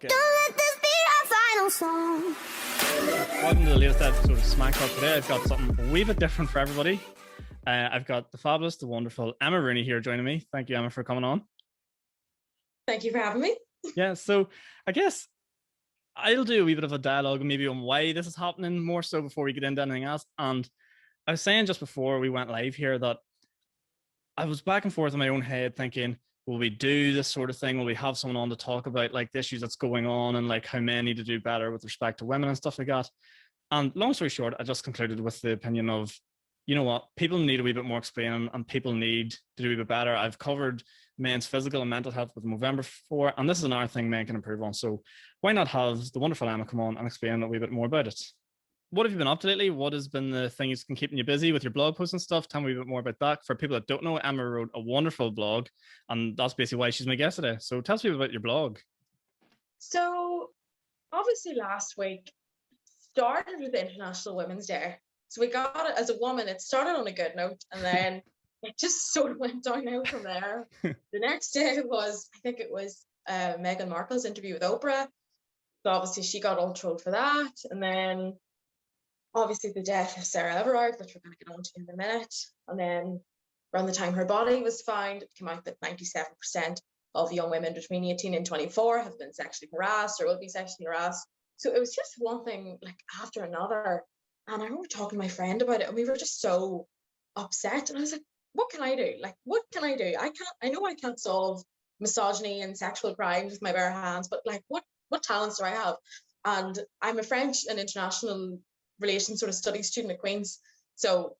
Don't let this be our final song. Welcome to the latest episode of Smac. Today I've got something a wee bit different for everybody. I've got the fabulous, the wonderful Emma Rooney here joining me. Thank you, Emma, for coming on. Thank you for having me. Yeah, so I guess I'll do a wee bit of a dialogue maybe on why this is happening more so before we get into anything else. And I was saying just before we went live here that I was back and forth in my own head thinking, will we do this sort of thing? Will we have someone on to talk about like the issues that's going on and like how men need to do better with respect to women and stuff like that? And long story short, I just concluded with the opinion of, you know what, people need a wee bit more explaining and people need to do a wee bit better. I've covered men's physical and mental health with Movember before, and this is another thing men can improve on. So why not have the wonderful Emma come on and explain a wee bit more about it? What have you been up to lately? What has been the thing that's been keeping you busy with your blog posts and stuff? Tell me a bit more about that. For people that don't know, Emma wrote a wonderful blog, and that's basically why she's my guest today. So tell us a bit about your blog. So obviously last week started with International Women's Day. So we got it as a woman, it started on a good note, and then it just sort of went downhill from there. The next day was, I think it was Meghan Markle's interview with Oprah. So obviously she got all trolled for that. And then obviously the death of Sarah Everard, which we're going to get onto in a minute. And then around the time her body was found, it came out that 97% of young women between 18 and 24 have been sexually harassed or will be sexually harassed. So it was just one thing like after another. And I remember talking to my friend about it, and we were just so upset. And I was like, what can I do? Like, what can I do? I know I can't solve misogyny and sexual crimes with my bare hands, but like, what talents do I have? And I'm a French and international relations sort of studies student at Queen's. So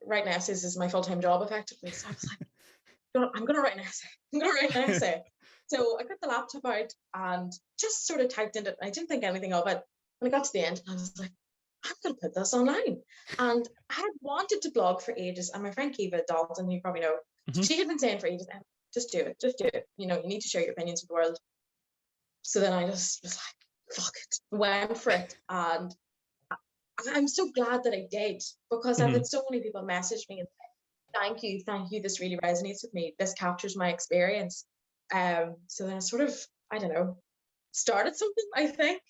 writing essays is my full-time job effectively. So I was like, I'm going to write an essay. So I got the laptop out and just sort of typed into it. I didn't think anything of it. When I got to the end, I was like, I'm going to put this online. And I had wanted to blog for ages. And my friend Kiva Dalton, who you probably know, she had been saying for ages, just do it. You know, you need to share your opinions with the world. So then I just was like, fuck it, went for it. And I'm so glad that I did, because I've had so many people message me and say, thank you, this really resonates with me. This captures my experience. So then I sort of, I don't know, started something, I think.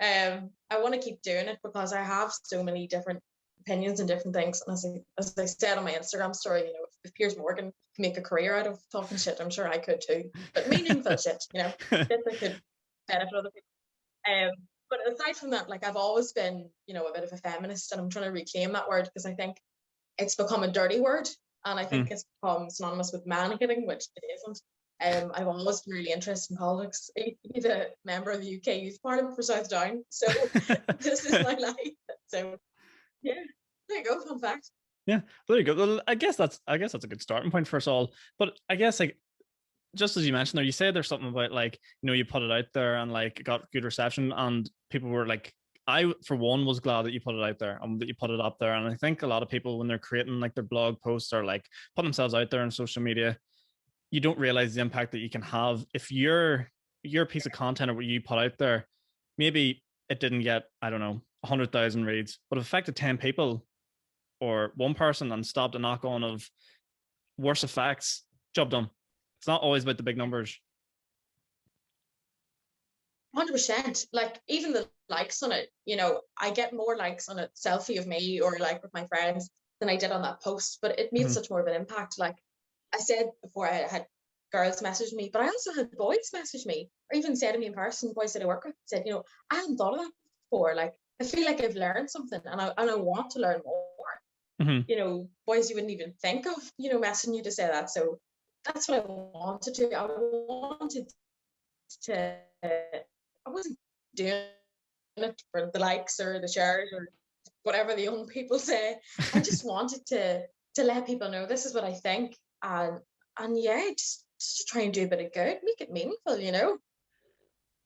I want to keep doing it because I have so many different opinions and different things. And as I said on my Instagram story, you know, if Piers Morgan can make a career out of talking shit, I'm sure I could too. But meaningful shit, you know, shit that could benefit other people. But aside from that, like I've always been, you know, a bit of a feminist, and I'm trying to reclaim that word because I think it's become a dirty word, and I think it's become synonymous with man-hating, which it isn't. I've always been really interested in politics. I used to be the member of the UK Youth Parliament for South Down, so this is my life. So yeah, there you go, fun fact. Yeah, there you go. Well, I guess that's a good starting point for us all. But I guess like just as you mentioned there, you said there's something about like, you know, you put it out there and like it got good reception, and people were like, I for one was glad that you put it out there and that you put it up there. And I think a lot of people when they're creating like their blog posts or like putting themselves out there on social media, you don't realize the impact that you can have if your piece of content or what you put out there, maybe it didn't get, I don't know, 100,000 reads, but it affected 10 people or one person and stopped a knock on of worse effects. Job done. It's not always about the big numbers. 100%. Like even the likes on it, you know, I get more likes on a selfie of me or like with my friends than I did on that post, but it made such more of an impact. Like I said before, I had girls message me, but I also had boys message me, or even said to me in person, boys that I work with, said, you know, I hadn't thought of that before. Like I feel like I've learned something, and I want to learn more. You know, boys you wouldn't even think of, you know, messaging you to say that. So that's what I wanted to do. I wasn't doing it for the likes or the shares or whatever the young people say. I just wanted to let people know this is what I think, and yeah, just to try and do a bit of good, make it meaningful, you know.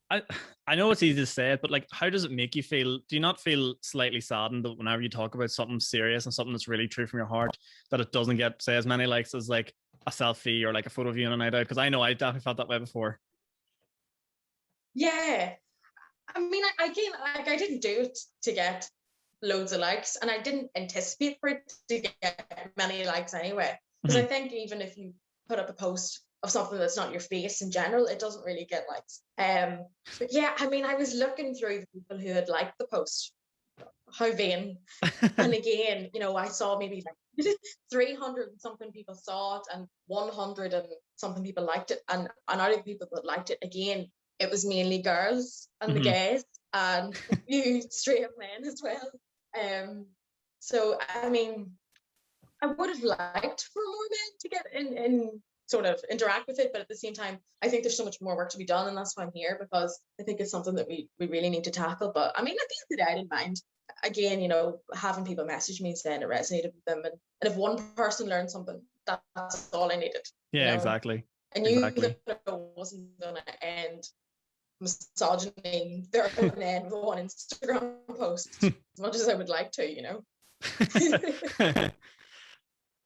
I know it's easy to say it, but like, how does it make you feel? Do you not feel slightly saddened that whenever you talk about something serious and something that's really true from your heart, that it doesn't get, say, as many likes as like a selfie or like a photo of you on a night out? Because I know I definitely felt that way before. Yeah, I mean, I didn't do it to get loads of likes, and I didn't anticipate for it to get many likes anyway. Because I think even if you put up a post of something that's not your face in general, it doesn't really get likes. But yeah, I mean, I was looking through the people who had liked the post. How vain. And again, you know, I saw maybe like 300 and something people saw it, and 100 and something people liked it. And out of the people that liked it, again, it was mainly girls and the gays and a few straight men as well. So, I mean, I would have liked for more men to get in sort of interact with it, but at the same time, I think there's so much more work to be done, and that's why I'm here, because I think it's something that we really need to tackle. But I mean, at the end of the day, I didn't mind. Again, you know, having people message me saying it resonated with them, and if one person learned something, that's all I needed. Yeah, you know? exactly. I knew that it wasn't going to end misogyny there and end with one Instagram post, as much as I would like to, you know.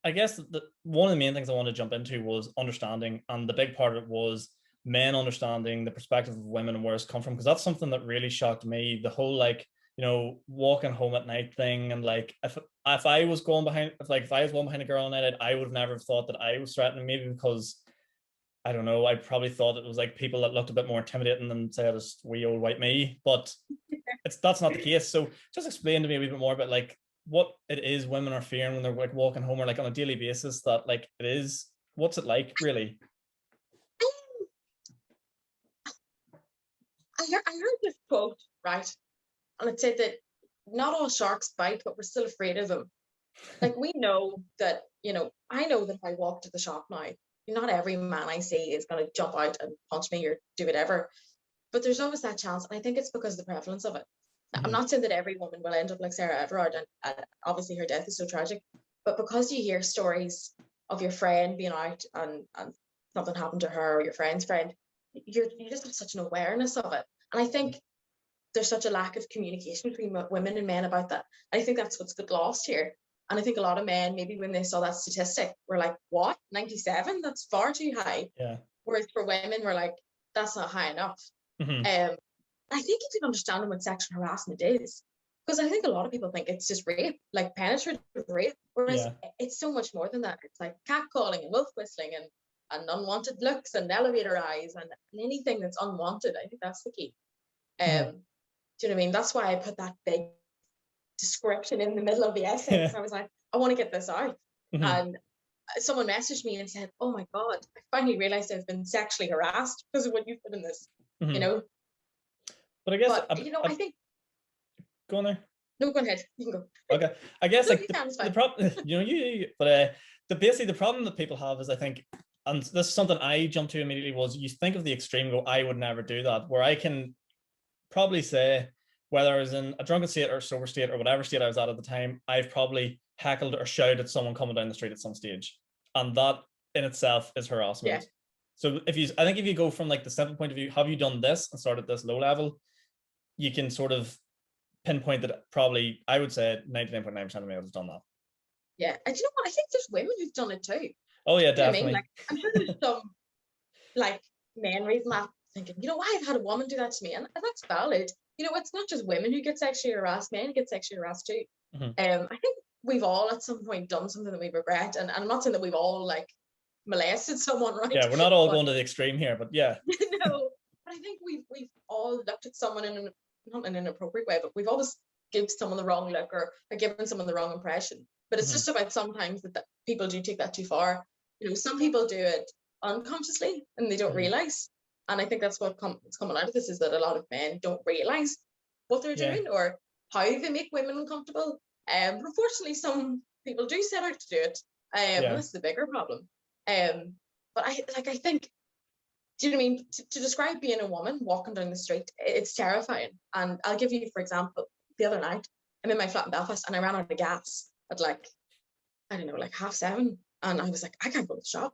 I guess one of the main things I wanted to jump into was understanding, and the big part of it was men understanding the perspective of women and where it's come from, because that's something that really shocked me. The whole, like, you know, walking home at night thing, and like if I was going behind, if I was going behind a girl on night, I would have never thought that I was threatening, maybe because I don't know, I probably thought it was like people that looked a bit more intimidating than say this wee old white me, but that's not the case. So just explain to me a wee bit more about like what it is women are fearing when they're like walking home, or like on a daily basis, that like it is, what's it like really? I heard this quote, right? And it said that not all sharks bite, but we're still afraid of them. Like, we know that, you know, I know that if I walk to the shop now, not every man I see is going to jump out and punch me or do whatever. But there's always that chance. And I think it's because of the prevalence of it. I'm not saying that every woman will end up like Sarah Everard, and obviously her death is so tragic. But because you hear stories of your friend being out and something happened to her, or your friend's friend, you just have such an awareness of it. And I think there's such a lack of communication between women and men about that. And I think that's what's got lost here. And I think a lot of men, maybe when they saw that statistic, were like, what? 97? That's far too high. Yeah. Whereas for women, we're like, that's not high enough. I think you can understand what sexual harassment is. Because I think a lot of people think it's just rape, like penetrative rape. Whereas it's so much more than that. It's like catcalling and wolf whistling and unwanted looks and elevator eyes and anything that's unwanted. I think that's the key. Do you know what I mean? That's why I put that big description in the middle of the essay. I was like, I want to get this out. And someone messaged me and said, oh my God, I finally realized I've been sexually harassed because of what you put in this, you know? But I guess, you know, I think. Go on there. No, go ahead. You can go. Okay. I guess no, like the problem, you know, but basically the problem that people have is, I think, and this is something I jumped to immediately, was you think of the extreme, go, I would never do that. Where I can probably say, whether I was in a drunken state or sober state or whatever state I was at the time, I've probably heckled or shouted at someone coming down the street at some stage, and that in itself is harassment. So I think if you go from like the simple point of view, have you done this and start at this low level, you can sort of pinpoint that probably, I would say 99.9% of males have done that. Yeah, and you know what? I think there's women who've done it too. Oh yeah, definitely. I mean? Like, I'm sure there's some like men reading that thinking, you know, I've had a woman do that to me, and that's valid. You know, it's not just women who get sexually harassed; men get sexually harassed too. I think we've all at some point done something that we regret, and I'm not saying that we've all like molested someone, right? Yeah, we're not all going to the extreme here, but yeah. No, but I think we've all looked at someone in not in an inappropriate way, but we've always given someone the wrong look or given someone the wrong impression. But it's just about sometimes that people do take that too far. You know, some people do it unconsciously and they don't realize. And I think that's what's coming out of this, is that a lot of men don't realize what they're doing or how they make women uncomfortable. Unfortunately, some people do set out to do it. And this is the bigger problem. But I think, do you know what I mean? To describe being a woman walking down the street, it's terrifying. And I'll give you, for example, the other night, I'm in my flat in Belfast and I ran out of gas at like, I don't know, like 7:30. And I was like, I can't go to the shop.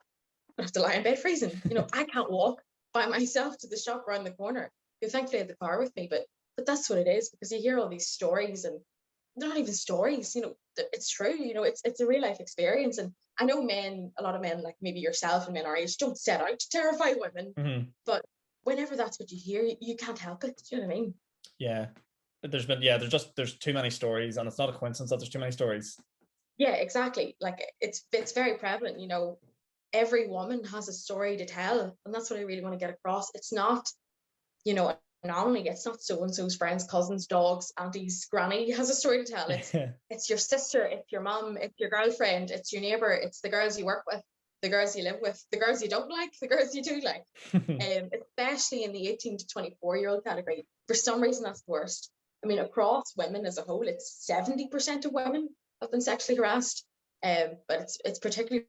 I have to lie in bed freezing. You know, I can't walk by myself to the shop around the corner. Thankfully I had the car with me, but that's what it is, because you hear all these stories and they're not even stories, you know, it's true, you know, it's a real life experience. And I know a lot of men, like maybe yourself and men our age, don't set out to terrify women, but whenever that's what you hear, you can't help it. Do you know what I mean? Yeah. There's too many stories, and it's not a coincidence that there's too many stories. Yeah, exactly. Like it's very prevalent, you know. every woman has a story to tell, and that's what I really want to get across. It's not, you know, anonymity. It's not so and so's friends, cousins, dogs, aunties, granny has a story to tell. It's your sister, it's your mom, it's your girlfriend, it's your neighbor, it's the girls you work with, the girls you live with, the girls you don't like, the girls you do like. Especially in the 18 to 24-year-old category. For some reason, that's the worst. I mean, across women as a whole, it's 70% of women have been sexually harassed, but it's particularly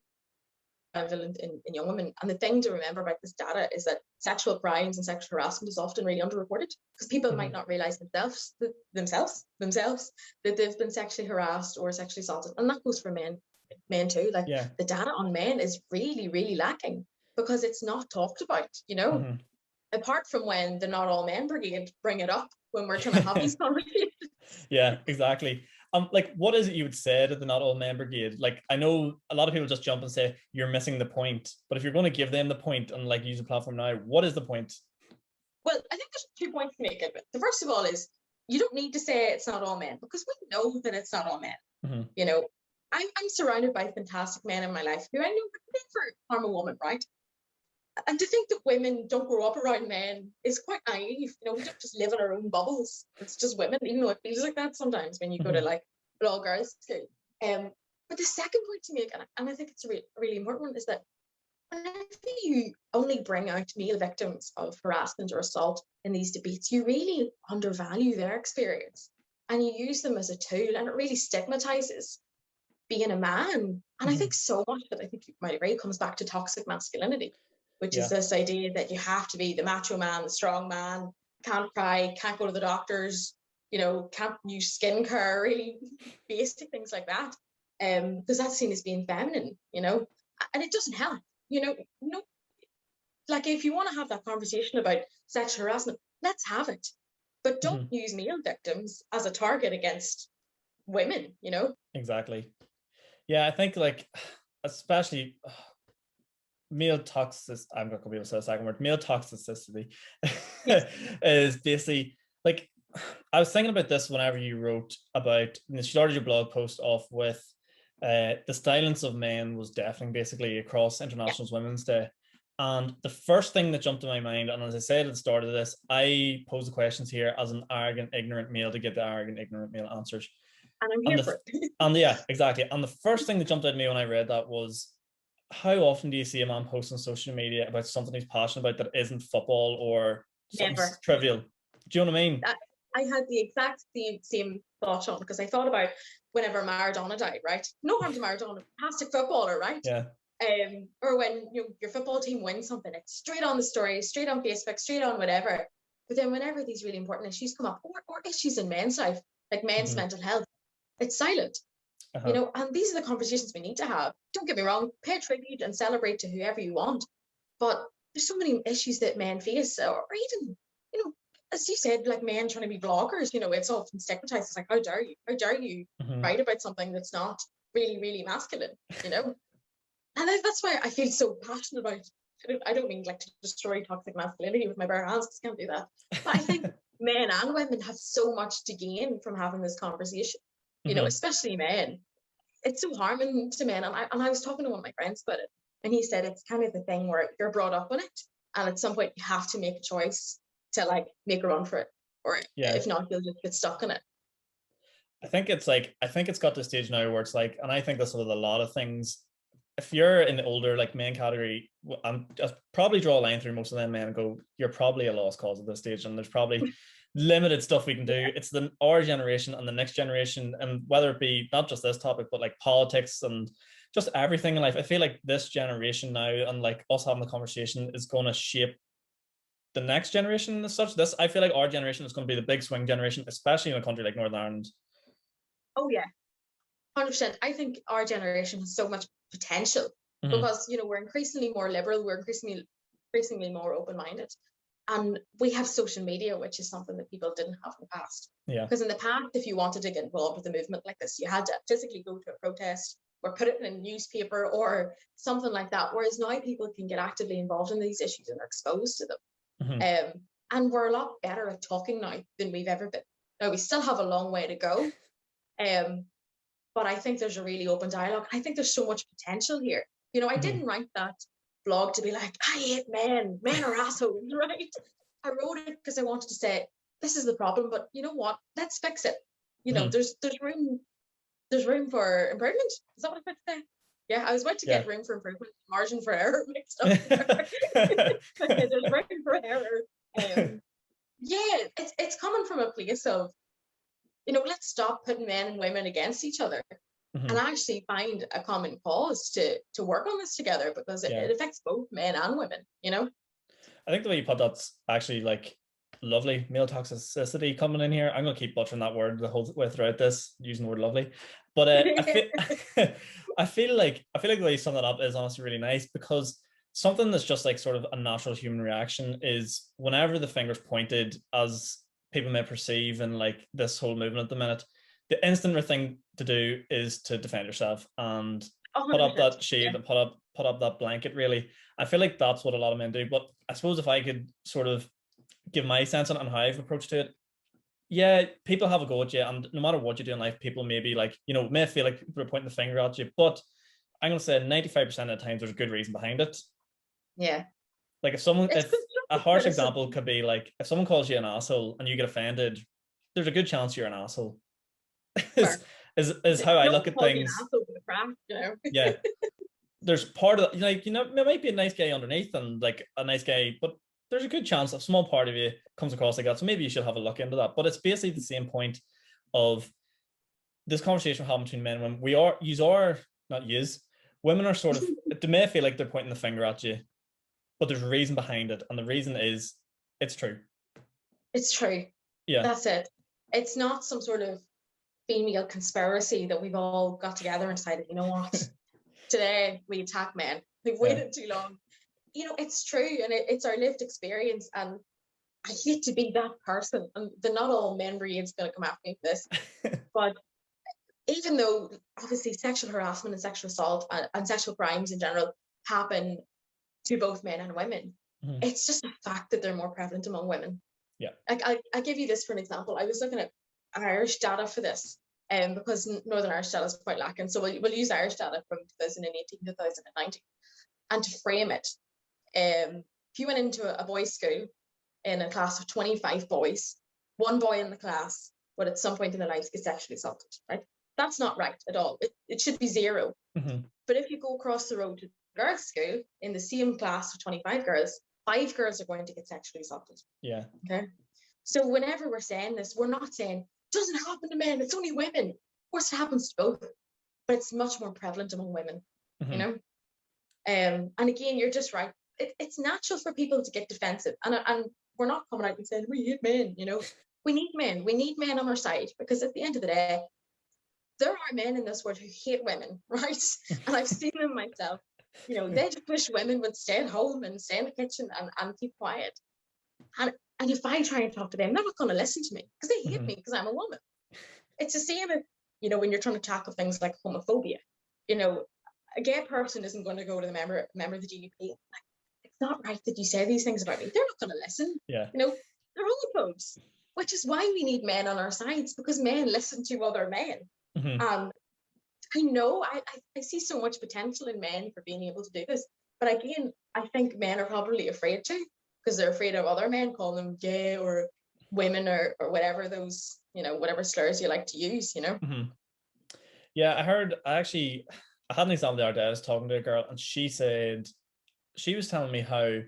prevalent in young women. And the thing to remember about this data is that sexual crimes and sexual harassment is often really underreported, because people might not realize themselves that they've been sexually harassed or sexually assaulted. And that goes for men too. Like, the data on men is really, really lacking because it's not talked about, you know. Apart from when the Not All Men Brigade bring it up when we're trying to have these conversations. Yeah, exactly. Like, what is it you would say to the Not All Men Brigade? Like, I know a lot of people just jump and say you're missing the point, but if you're going to give them the point and like use a platform now, what is the point? Well, I think there's 2 points to make of it. The first of all is, you don't need to say it's not all men, because we know that it's not all men. You know, I'm surrounded by fantastic men in my life who I know would never harm a woman, right? And to think that women don't grow up around men is quite naive. You know, we don't just live in our own bubbles. It's just women, even though it feels like that sometimes when you go to like an all girls school. But the second point to make, and I think it's a really important one, is that whenever you only bring out male victims of harassment or assault in these debates, you really undervalue their experience and you use them as a tool, and it really stigmatizes being a man. And I think so much that, I think you might agree, comes back to toxic masculinity, which is this idea that you have to be the macho man, the strong man, can't cry, can't go to the doctors, you know, can't use skincare, really basic things like that. Because that's seen as being feminine, you know, and it doesn't help, you know. No, like, if you want to have that conversation about sexual harassment, let's have it. But don't use male victims as a target against women, you know? Exactly. Yeah, I think, like, especially male toxicity, I'm not gonna be able to say a second word, male toxicity is basically, like, I was thinking about this whenever you wrote about, you started your blog post off with the silence of men was deafening, basically, across International Women's Day. And the first thing that jumped to my mind, and as I said at the start of this, I pose the questions here as an arrogant, ignorant male to get the arrogant, ignorant male answers. And I'm here for it. And yeah, exactly. And the first thing that jumped out at me when I read that was, how often do you see a man post on social media about something he's passionate about that isn't football or something trivial? Do you know what I mean? I had the exact same thought on, because I thought about whenever Maradona died, right? No harm to Maradona, fantastic footballer, right? Yeah. Or when your football team wins something, it's straight on the story, straight on Facebook, straight on whatever. But then whenever these really important issues come up, or issues in men's life, like men's mental health, it's silent. You know, and these are the conversations we need to have. Don't get me wrong, pay tribute and celebrate to whoever you want, but there's so many issues that men face, or even, you know, as you said, like men trying to be bloggers, you know, it's often stigmatized. It's like, how dare you write about something that's not really, really masculine, you know? And that's why I feel so passionate about it. I don't mean like to destroy toxic masculinity with my bare hands, because I can't do that. But I think men and women have so much to gain from having this conversation, you know, especially men. It's so harming to men. And I was talking to one of my friends about it, and he said it's kind of the thing where you're brought up on it, and at some point you have to make a choice to like make a run for it, or if not, you'll just get stuck in it. I think it's got to the stage now where it's like, and I think this with a lot of things, if you're in the older like men category, I'm just probably draw a line through most of them men and go, you're probably a lost cause at this stage, and there's probably limited stuff we can do. It's our generation and the next generation, and whether it be not just this topic, but like politics and just everything in life. I feel like this generation now, and like us having the conversation, is going to shape the next generation as such. I feel like our generation is going to be the big swing generation, especially in a country like Northern Ireland. Oh yeah, 100%. I think our generation has so much potential, because, you know, we're increasingly more liberal, we're increasingly more open-minded, and we have social media, which is something that people didn't have in the past. Because in the past, if you wanted to get involved with a movement like this, you had to physically go to a protest or put it in a newspaper or something like that, whereas now people can get actively involved in these issues and are exposed to them. And we're a lot better at talking now than we've ever been. Now, we still have a long way to go, but I think there's a really open dialogue. I think there's so much potential here. You know, I didn't write that blog to be like, I hate men. Men are assholes, right? I wrote it because I wanted to say, this is the problem, but you know what? Let's fix it. You know, there's room for improvement. Is that what I'm about to say? Yeah, I was about to get room for improvement, margin for error mixed up there. There's room for error. Yeah, it's coming from a place of, you know, let's stop putting men and women against each other and actually find a common cause to work on this together, because it affects both men and women, you know? I think the way you put that's actually like lovely. Male toxicity coming in here. I'm going to keep butchering that word the whole way throughout this, using the word lovely. But I feel like the way you sum that up is honestly really nice, because something that's just like sort of a natural human reaction is whenever the finger's pointed, as people may perceive in like this whole movement at the minute, the instant thing to do is to defend yourself and put up that shade and put up that blanket. Really, I feel like that's what a lot of men do. But I suppose if I could sort of give my sense on how I've approached it, yeah, people have a go at you, and no matter what you do in life, people may be like, you know, may feel like people are pointing the finger at you, but I'm going to say 95% of the times there's a good reason behind it. Yeah. Like if a harsh example could be like, if someone calls you an asshole and you get offended, there's a good chance you're an asshole. is how I look at things. Yeah. There's part of, like, you know, it might be a nice guy underneath and like a nice guy, but there's a good chance a small part of you comes across like that. So maybe you should have a look into that. But it's basically the same point of this conversation we're having between men and women. Women are sort of, they may feel like they're pointing the finger at you, but there's a reason behind it. And the reason is it's true. It's true. Yeah. That's it. It's not some sort of female conspiracy that we've all got together and decided, you know what, today we attack men. They've waited too long. You know, it's true, and it's our lived experience. And I hate to be that person, and not all men is going to come after me for this, but even though obviously sexual harassment and sexual assault and sexual crimes in general happen to both men and women, it's just a fact that they're more prevalent among women. Yeah. I give you this for an example. I was looking at Irish data for this, because Northern Irish data is quite lacking. So we'll use Irish data from 2018 to 2019. And to frame it, if you went into a boys' school in a class of 25 boys, one boy in the class would at some point in their lives get sexually assaulted, right? That's not right at all. It should be 0. But if you go across the road to girls' school in the same class of 25 girls, 5 girls are going to get sexually assaulted. Yeah. Okay. So whenever we're saying this, we're not saying it doesn't happen to men, it's only women. Of course, it happens to both, but it's much more prevalent among women, you know? And again, you're just right. It's natural for people to get defensive. And we're not coming out and saying, we hate men, you know? We need men. We need men on our side, because at the end of the day, there are men in this world who hate women, right? And I've seen them myself. You know, they just wish women would stay at home and stay in the kitchen and keep quiet. And if I try and talk to them, they're not going to listen to me because they hate me because I'm a woman. It's the same, you know, when you're trying to tackle things like homophobia. You know, a gay person isn't going to go to the member of the GDP. Like, it's not right that you say these things about me. They're not going to listen. Yeah. You know, they're homophobes, which is why we need men on our sides, because men listen to other men. I know I see so much potential in men for being able to do this, but again, I think men are probably afraid to, because they're afraid of other men calling them gay or women or whatever those, you know, whatever slurs you like to use, you know. Yeah, I had an example the other day. I was talking to a girl and she was telling me how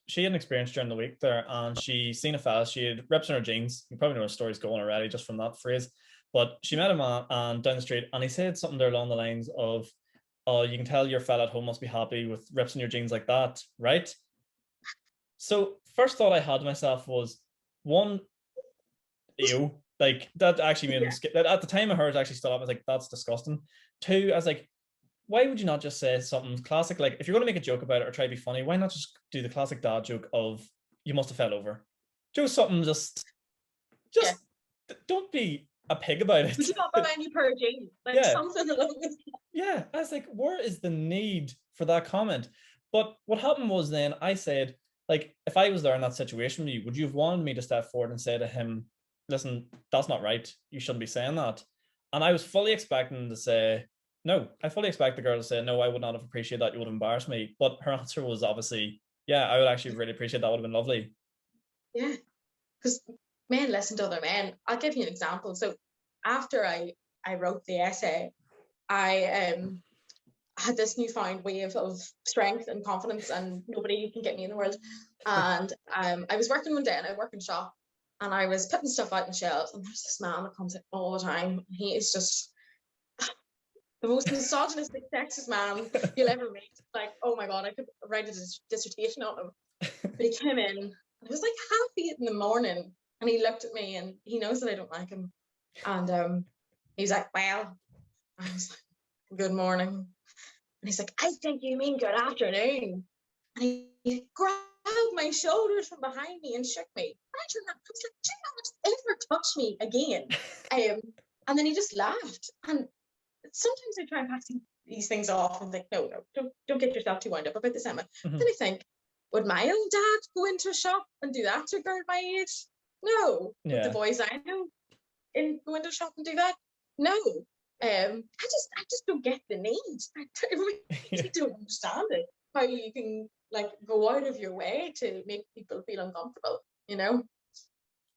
she had an experience during the week there, and she seen a fella, she had rips in her jeans. You probably know the story's going already just from that phrase. But she met a man and down the street, and he said something there along the lines of, "Oh, you can tell your fella at home must be happy with rips in your jeans like that, right?" So first thought I had to myself was, one, ew, like that actually made me skip. That at the time I heard it actually stood up. I was like, that's disgusting. 2, I was like, why would you not just say something classic? Like, if you're going to make a joke about it or try to be funny, why not just do the classic dad joke of, you must have fell over? Do something just don't be a pig about it. Would you not buy any pair of jeans? Like something along this. Yeah, I was like, where is the need for that comment? But what happened was then I said, like, if I was there in that situation with you, would you have wanted me to step forward and say to him, listen, that's not right. You shouldn't be saying that. And I was fully expecting to say, no, I fully expect the girl to say, no, I would not have appreciated that. You would have embarrassed me. But her answer was obviously, yeah, I would actually really appreciate that. Would have been lovely. Yeah, because men listen to other men. I'll give you an example. So after I wrote the essay, I had this newfound wave of strength and confidence, and nobody can get me in the world. And I was working one day, and I work in shop, and I was putting stuff out in shelves, and there's this man that comes in all the time. He is just the most misogynistic, sexist man you'll ever meet. Like, oh my god, I could write a dissertation on him. But he came in, and it was like 8:30 in the morning, and he looked at me, and he knows that I don't like him. And he's like, well, I was like, good morning. And he's like, I think you mean good afternoon. And he grabbed my shoulders from behind me and shook me. And I turned around, I was like, do not ever touch me again. And then he just laughed. And sometimes I try and pass these things off and think, no, don't get yourself too wound up about this, Emma. Mhm. Then I think, would my own dad go into a shop and do that to a girl my age? No. Would Yeah. the boys I know go into a shop and do that? No. I just don't get the need. I really don't understand it. How you can like go out of your way to make people feel uncomfortable, you know?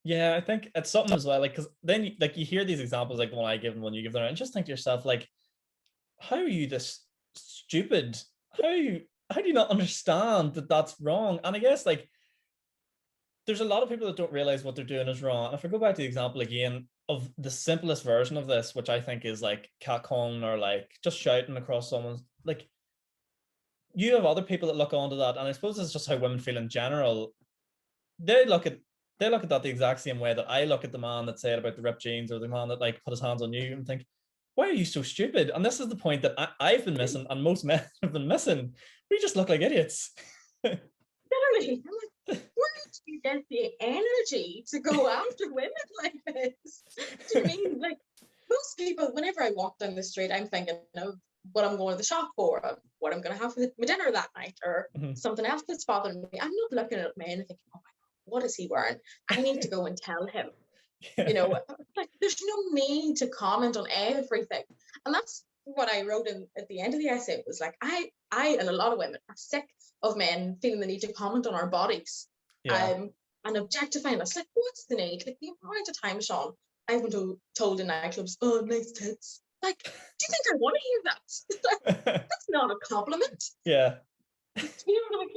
Yeah, I think it's something as well, like, because then you hear these examples like the one I give and one you give there, and just think to yourself, like, how are you this stupid? How do you not understand that that's wrong? And I guess like there's a lot of people that don't realize what they're doing is wrong. And if I go back to the example again of the simplest version of this, which I think is like catcalling or like just shouting across someone's, like, you have other people that look onto that, and I suppose it's just how women feel in general. They look at that the exact same way that I look at the man that said about the ripped jeans, or the man that like put his hands on you, and think, why are you so stupid? And this is the point that I've been missing, and most men have been missing. We just look like idiots. Literally, I'm like, where did you get the energy to go after women like this? Do you mean like most people? Whenever I walk down the street, I'm thinking of what I'm going to the shop for, or what I'm going to have for my dinner that night, or something else that's bothering me. I'm not looking at men and thinking, oh my god, what is he wearing? I need to go and tell him. Yeah. You know, like there's no need to comment on everything. And that's what I wrote at the end of the essay. It was like I and a lot of women are sick of men feeling the need to comment on our bodies. Yeah. And objectifying us. Like, what's the need? Like the amount of time, Sean, I've been told in nightclubs, oh, nice tits. Like, do you think I want to hear that? That's not a compliment. Yeah. You know, like,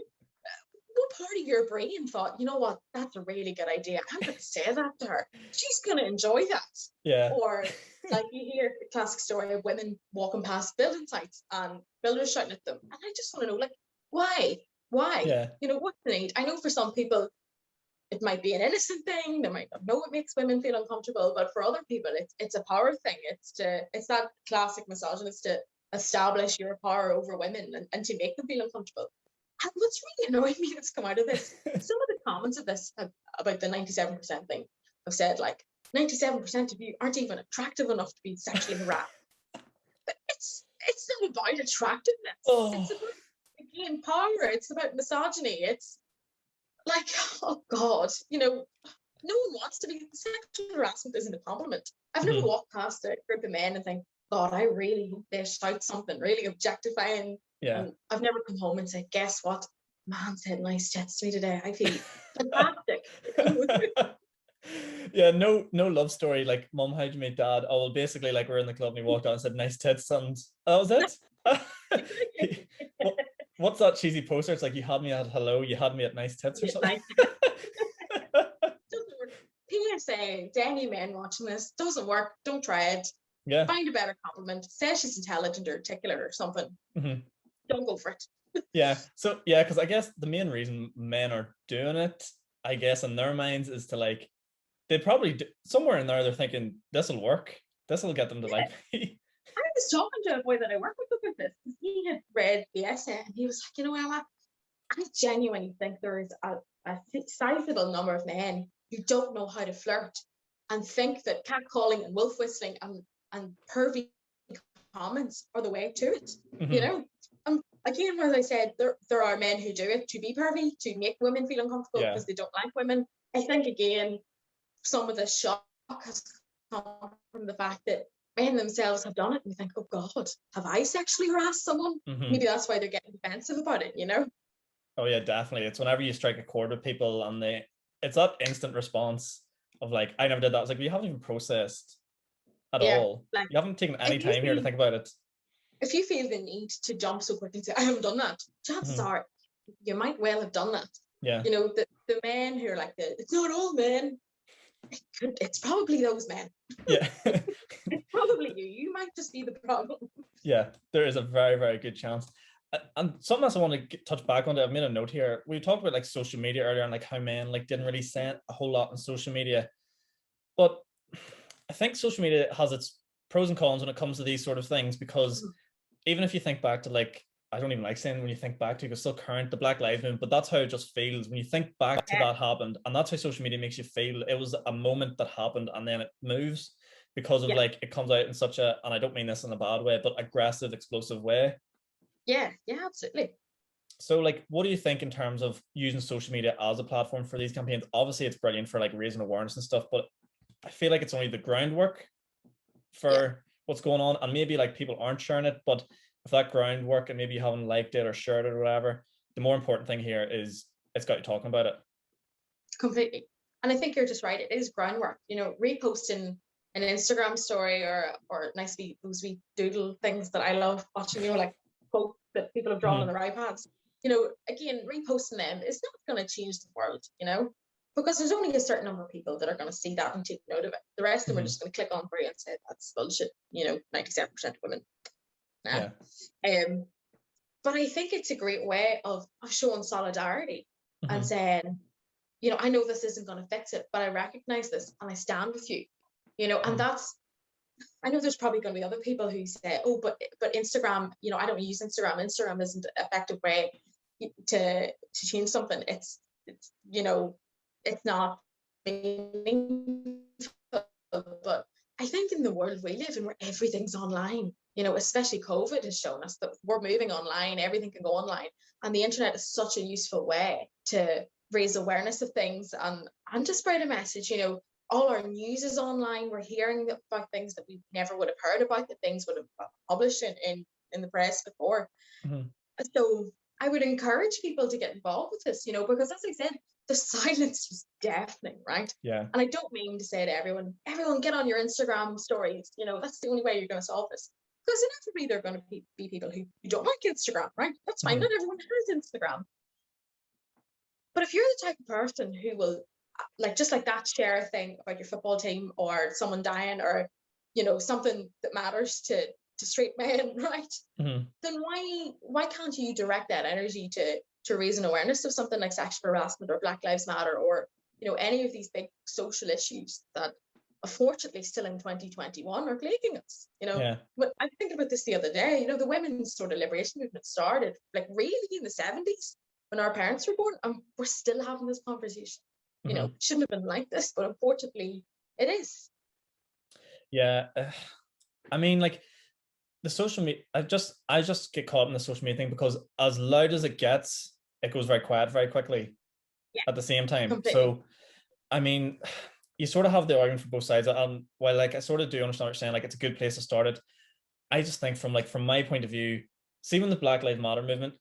what part of your brain thought, you know what, that's a really good idea. I'm going to say that to her. She's going to enjoy that. Yeah. Or like you hear the classic story of women walking past building sites and builders shouting at them. And I just want to know, like, why? Yeah. You know, what's the need? I know for some people it might be an innocent thing. They might not know what makes women feel uncomfortable, but for other people, it's a power thing. It's that classic misogynist to establish your power over women and to make them feel uncomfortable. And what's really annoying me that's come out of this, some of the comments of this about the 97% thing have said like 97% of you aren't even attractive enough to be sexually harassed. But it's not about attractiveness. Oh. It's about, again, power. It's about misogyny. It's like, oh God, you know, no one wants to be, sexual harassment isn't a compliment. I've never walked past a group of men and think, God, I really hope they shout something really objectifying. Yeah. And I've never come home and said, guess what? Man said nice tits to me today. I feel fantastic. Yeah, no love story like, mom, how'd you meet dad? Oh, well, basically like we're in the club and he walked out and said nice tits, and that was it. What's that cheesy poster? It's like, you had me at hello, you had me at nice tits or something. Doesn't work. PSA to any men watching this, doesn't work. Don't try it. Yeah. Find a better compliment. Say she's intelligent or articulate or something. Don't go for it. Yeah. So yeah, because I guess the main reason men are doing it, I guess, in their minds is to like, they probably somewhere in there they're thinking this will work. This will get them to like me. I was talking to a boy that I work with about this because he had read the essay and he was like, you know, Emma, I genuinely think there is a sizable number of men who don't know how to flirt and think that catcalling and wolf whistling and pervy comments are the way to it. You know, again, as I said, there are men who do it to be pervy, to make women feel uncomfortable because they don't like women. I think again, some of the shock has come from the fact that men themselves have done it and you think, oh God, have I sexually harassed someone? Maybe that's why they're getting defensive about it, you know? Oh yeah, definitely. It's whenever you strike a chord with people and it's that instant response of like, I never did that. It's like, you haven't even processed at Yeah. all. Like You haven't taken any if you time here to feel think about it. if you feel the need to jump so quickly and say, I haven't done that, chances are you might well have done that. Yeah. You know, the men who are like it's not all men. It's probably those men. Yeah. It's probably you. You might just be the problem. Yeah, there is a very, very good chance. And something else I want to touch back on. I've made a note here. We talked about like social media earlier and like how men like didn't really send a whole lot on social media, but I think social media has its pros and cons when it comes to these sort of things, because even if you think back to like, I don't even like saying when you think back to, because still current, the Black Lives Movement, but that's how it just feels when you think back to that happened. And that's how social media makes you feel. It was a moment that happened and then it moves because of like, it comes out in such a, and I don't mean this in a bad way, but aggressive, explosive way. Yeah, absolutely. So like, what do you think in terms of using social media as a platform for these campaigns? Obviously it's brilliant for like raising awareness and stuff, but I feel like it's only the groundwork for what's going on, and maybe like people aren't sharing it, but if that groundwork and maybe you haven't liked it or shared it or whatever, the more important thing here is it's got you talking about it. Completely. And I think you're just right. It is groundwork. You know, reposting an Instagram story or nice those wee doodle things that I love watching, you know, like quotes that people have drawn on their iPads. You know, again, reposting them is not going to change the world, you know, because there's only a certain number of people that are going to see that and take note of it. The rest of them are just going to click on through and say that's bullshit. You know, 97% of women. Nah. But I think it's a great way of showing solidarity and saying, you know, I know this isn't going to fix it, but I recognize this and I stand with you, you know, and that's, I know there's probably going to be other people who say, oh, but Instagram, you know, I don't use Instagram. Instagram isn't an effective way to change something. It's, you know, it's not meaningful. But I think in the world we live in where everything's online, you know, especially COVID has shown us that we're moving online, everything can go online. And the internet is such a useful way to raise awareness of things and to spread a message. You know, all our news is online. We're hearing about things that we never would have heard about, that things would have published in the press before. So I would encourage people to get involved with this, you know, because as I said, the silence is deafening, right? Yeah. And I don't mean to say to everyone get on your Instagram stories, you know, that's the only way you're going to solve this. Because inevitably there are going to be people who don't like Instagram, right? That's fine. Not everyone has Instagram. But if you're the type of person who will, like, just like that, share a thing about your football team or someone dying or, you know, something that matters to straight men, right? Then why can't you direct that energy to raise an awareness of something like sexual harassment or Black Lives Matter or, you know, any of these big social issues that unfortunately still in 2021 are plaguing us, you know? But I think about this the other day, you know, the women's sort of liberation movement started like really in the 70s when our parents were born, and we're still having this conversation. You know, shouldn't have been like this, but unfortunately it is. Yeah. I mean, like, the social media, I just get caught in the social media thing because as loud as it gets, it goes very quiet very quickly at the same time. Completely. So, I mean, you sort of have the argument from both sides. And while like I sort of do understand what you're saying, like it's a good place to start it, I just think from my point of view, see when the Black Lives Matter movement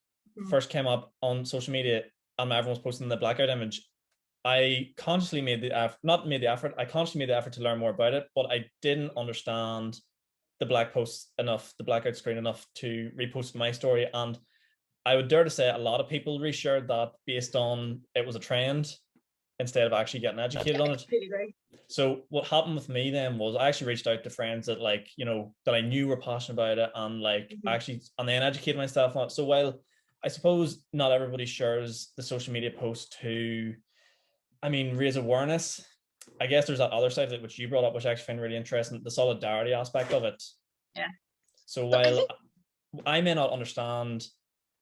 first came up on social media and everyone was posting the blackout image, I consciously made the effort. I consciously made the effort to learn more about it, but I didn't understand the blackout screen enough to repost my story. And I would dare to say a lot of people reshared that based on it was a trend instead of actually getting educated on it. So what happened with me then was I actually reached out to friends that like, you know, that I knew were passionate about it and like actually, and then educated myself on it. So while I suppose not everybody shares the social media post to, I mean, raise awareness, I guess there's that other side of it, which you brought up, which I actually find really interesting, the solidarity aspect of it. Yeah. So while I may not understand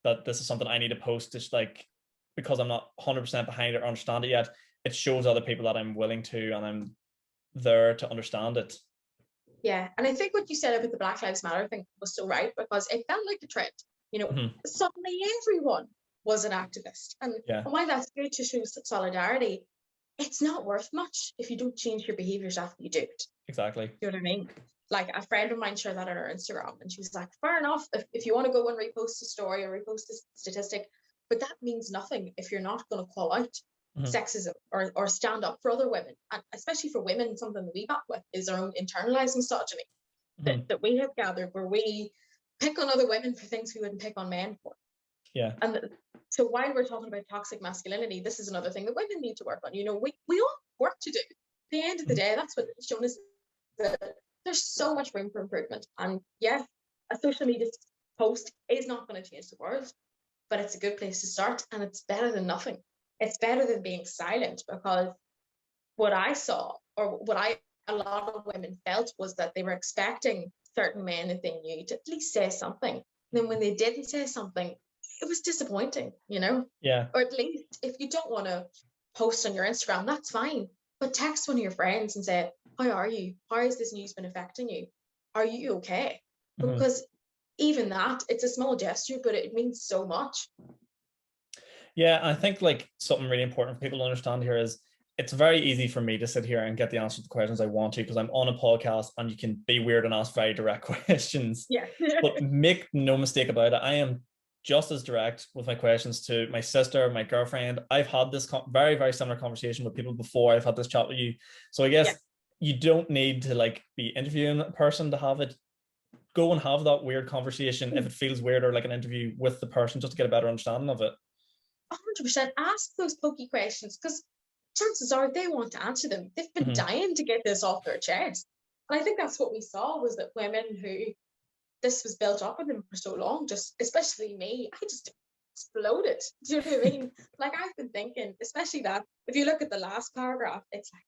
that this is something I need to post, just like, because I'm not 100% behind it or understand it yet, it shows other people that I'm willing to and I'm there to understand it. Yeah. And I think what you said about the Black Lives Matter thing was so right, because it felt like a trend. You know, suddenly everyone was an activist. And while that's good to show solidarity, it's not worth much if you don't change your behaviors after you do it. Exactly. You know what I mean? like a friend of mine shared that on her Instagram, and she was like, fair enough, if you want to go and repost a story or repost a statistic, but that means nothing if you're not going to call out sexism or stand up for other women. And especially for women, something that we back with is our own internalized misogyny that we have gathered, where we pick on other women for things we wouldn't pick on men for. Yeah. And so while we're talking about toxic masculinity, this is another thing that women need to work on. You know, we all have work to do. At the end of the day, that's what it's shown us, that there's so much room for improvement. And yeah, a social media post is not going to change the world, but it's a good place to start, and it's better than nothing. It's better than being silent, because what I saw, or a lot of women felt, was that they were expecting certain men that they knew to at least say something. And then when they didn't say something, it was disappointing, you know? Yeah. Or at least if you don't want to post on your Instagram, that's fine. But text one of your friends and say, how are you? How has this news been affecting you? Are you okay? Because even that, it's a small gesture, but it means so much. Yeah, I think like something really important for people to understand here is it's very easy for me to sit here and get the answer to the questions I want to, because I'm on a podcast and you can be weird and ask very direct questions. Yeah. But make no mistake about it, I am just as direct with my questions to my sister, my girlfriend. I've had this very, very similar conversation with people before. I've had this chat with you. So I guess you don't need to like be interviewing a person to have it. Go and have that weird conversation if it feels weird, or like an interview with the person, just to get a better understanding of it. 100%. Ask those pokey questions, because chances are they want to answer them. They've been dying to get this off their chest. And I think that's what we saw, was that women who this was built up in them for so long, just especially me, I just exploded. Do you know what I mean? Like, I've been thinking, especially that if you look at the last paragraph, it's like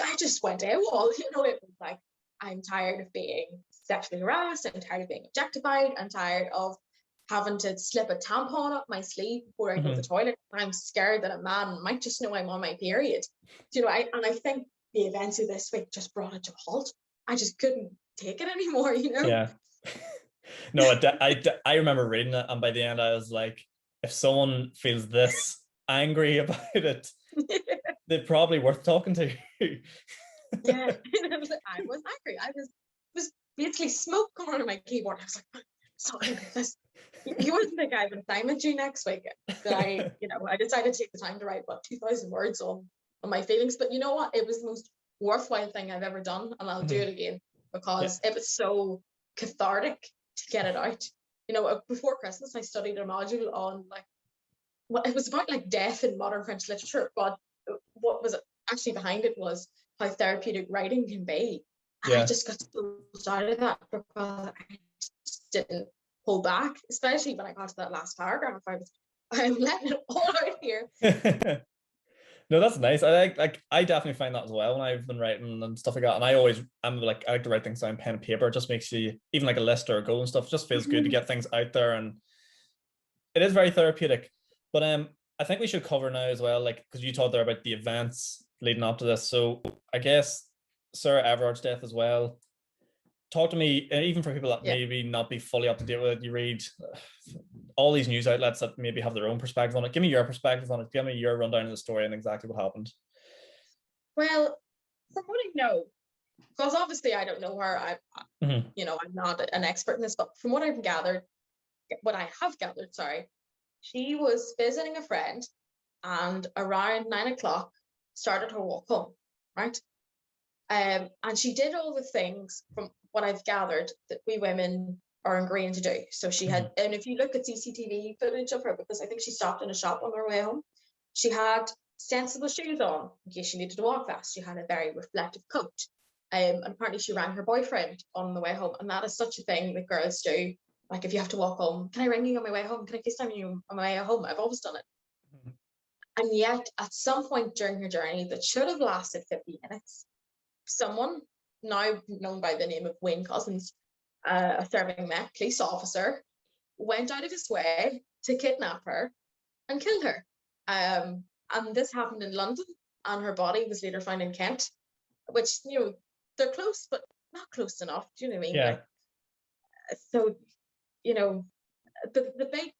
I just went AWOL. You know, it was like, I'm tired of being sexually harassed, I'm tired of being objectified, I'm tired of having to slip a tampon up my sleeve before I go to the toilet. I'm scared that a man might just know I'm on my period. You know, I think the events of this week just brought it to a halt. I just couldn't take it anymore, you know? Yeah. No, I remember reading it, and by the end I was like, if someone feels this angry about it, they're probably worth talking to. Yeah. I was angry. I was basically smoke coming out of my keyboard. I was like, sorry about this. You wouldn't think I have an assignment due next week. That I decided to take the time to write 2,000 words on my feelings. But you know what? It was the most worthwhile thing I've ever done, and I'll do it again, because it was so cathartic to get it out. You know, before Christmas, I studied a module on it was about like death in modern French literature, but what was actually behind it was how therapeutic writing can be. And I just got so out of that, because I just didn't hold back, especially when I got to that last paragraph. I'm letting it all out here. No, that's nice. I definitely find that as well when I've been writing and stuff like that. And I like to write things down pen and paper. It just makes you, even like a list or a goal and stuff, just feels good to get things out there, and it is very therapeutic. But I think we should cover now as well, like, because you talked there about the events leading up to this. So I guess Sarah Everard's death as well. Talk to me, even for people that maybe not be fully up to date with it. You read all these news outlets that maybe have their own perspective on it. Give me your perspective on it. Give me your rundown of the story and exactly what happened. Well, from what I know, because obviously I don't know her, I'm not an expert in this, but from what I have gathered, she was visiting a friend, and around 9 o'clock started her walk home, right? And she did all the things, from what I've gathered, that we women are ingrained to do. So she had, and if you look at CCTV footage of her, because I think she stopped in a shop on her way home, she had sensible shoes on in case she needed to walk fast. She had a very reflective coat. And apparently she rang her boyfriend on the way home. And that is such a thing that girls do. Like, if you have to walk home, can I ring you on my way home? Can I FaceTime you on my way home? I've always done it. And yet, at some point during her journey that should have lasted 50 minutes, someone, now known by the name of Wayne Cousins, a serving Met police officer, went out of his way to kidnap her and kill her. And this happened in London, and her body was later found in Kent, which, they're close, but not close enough. Do you know what I mean? Yeah. So, the big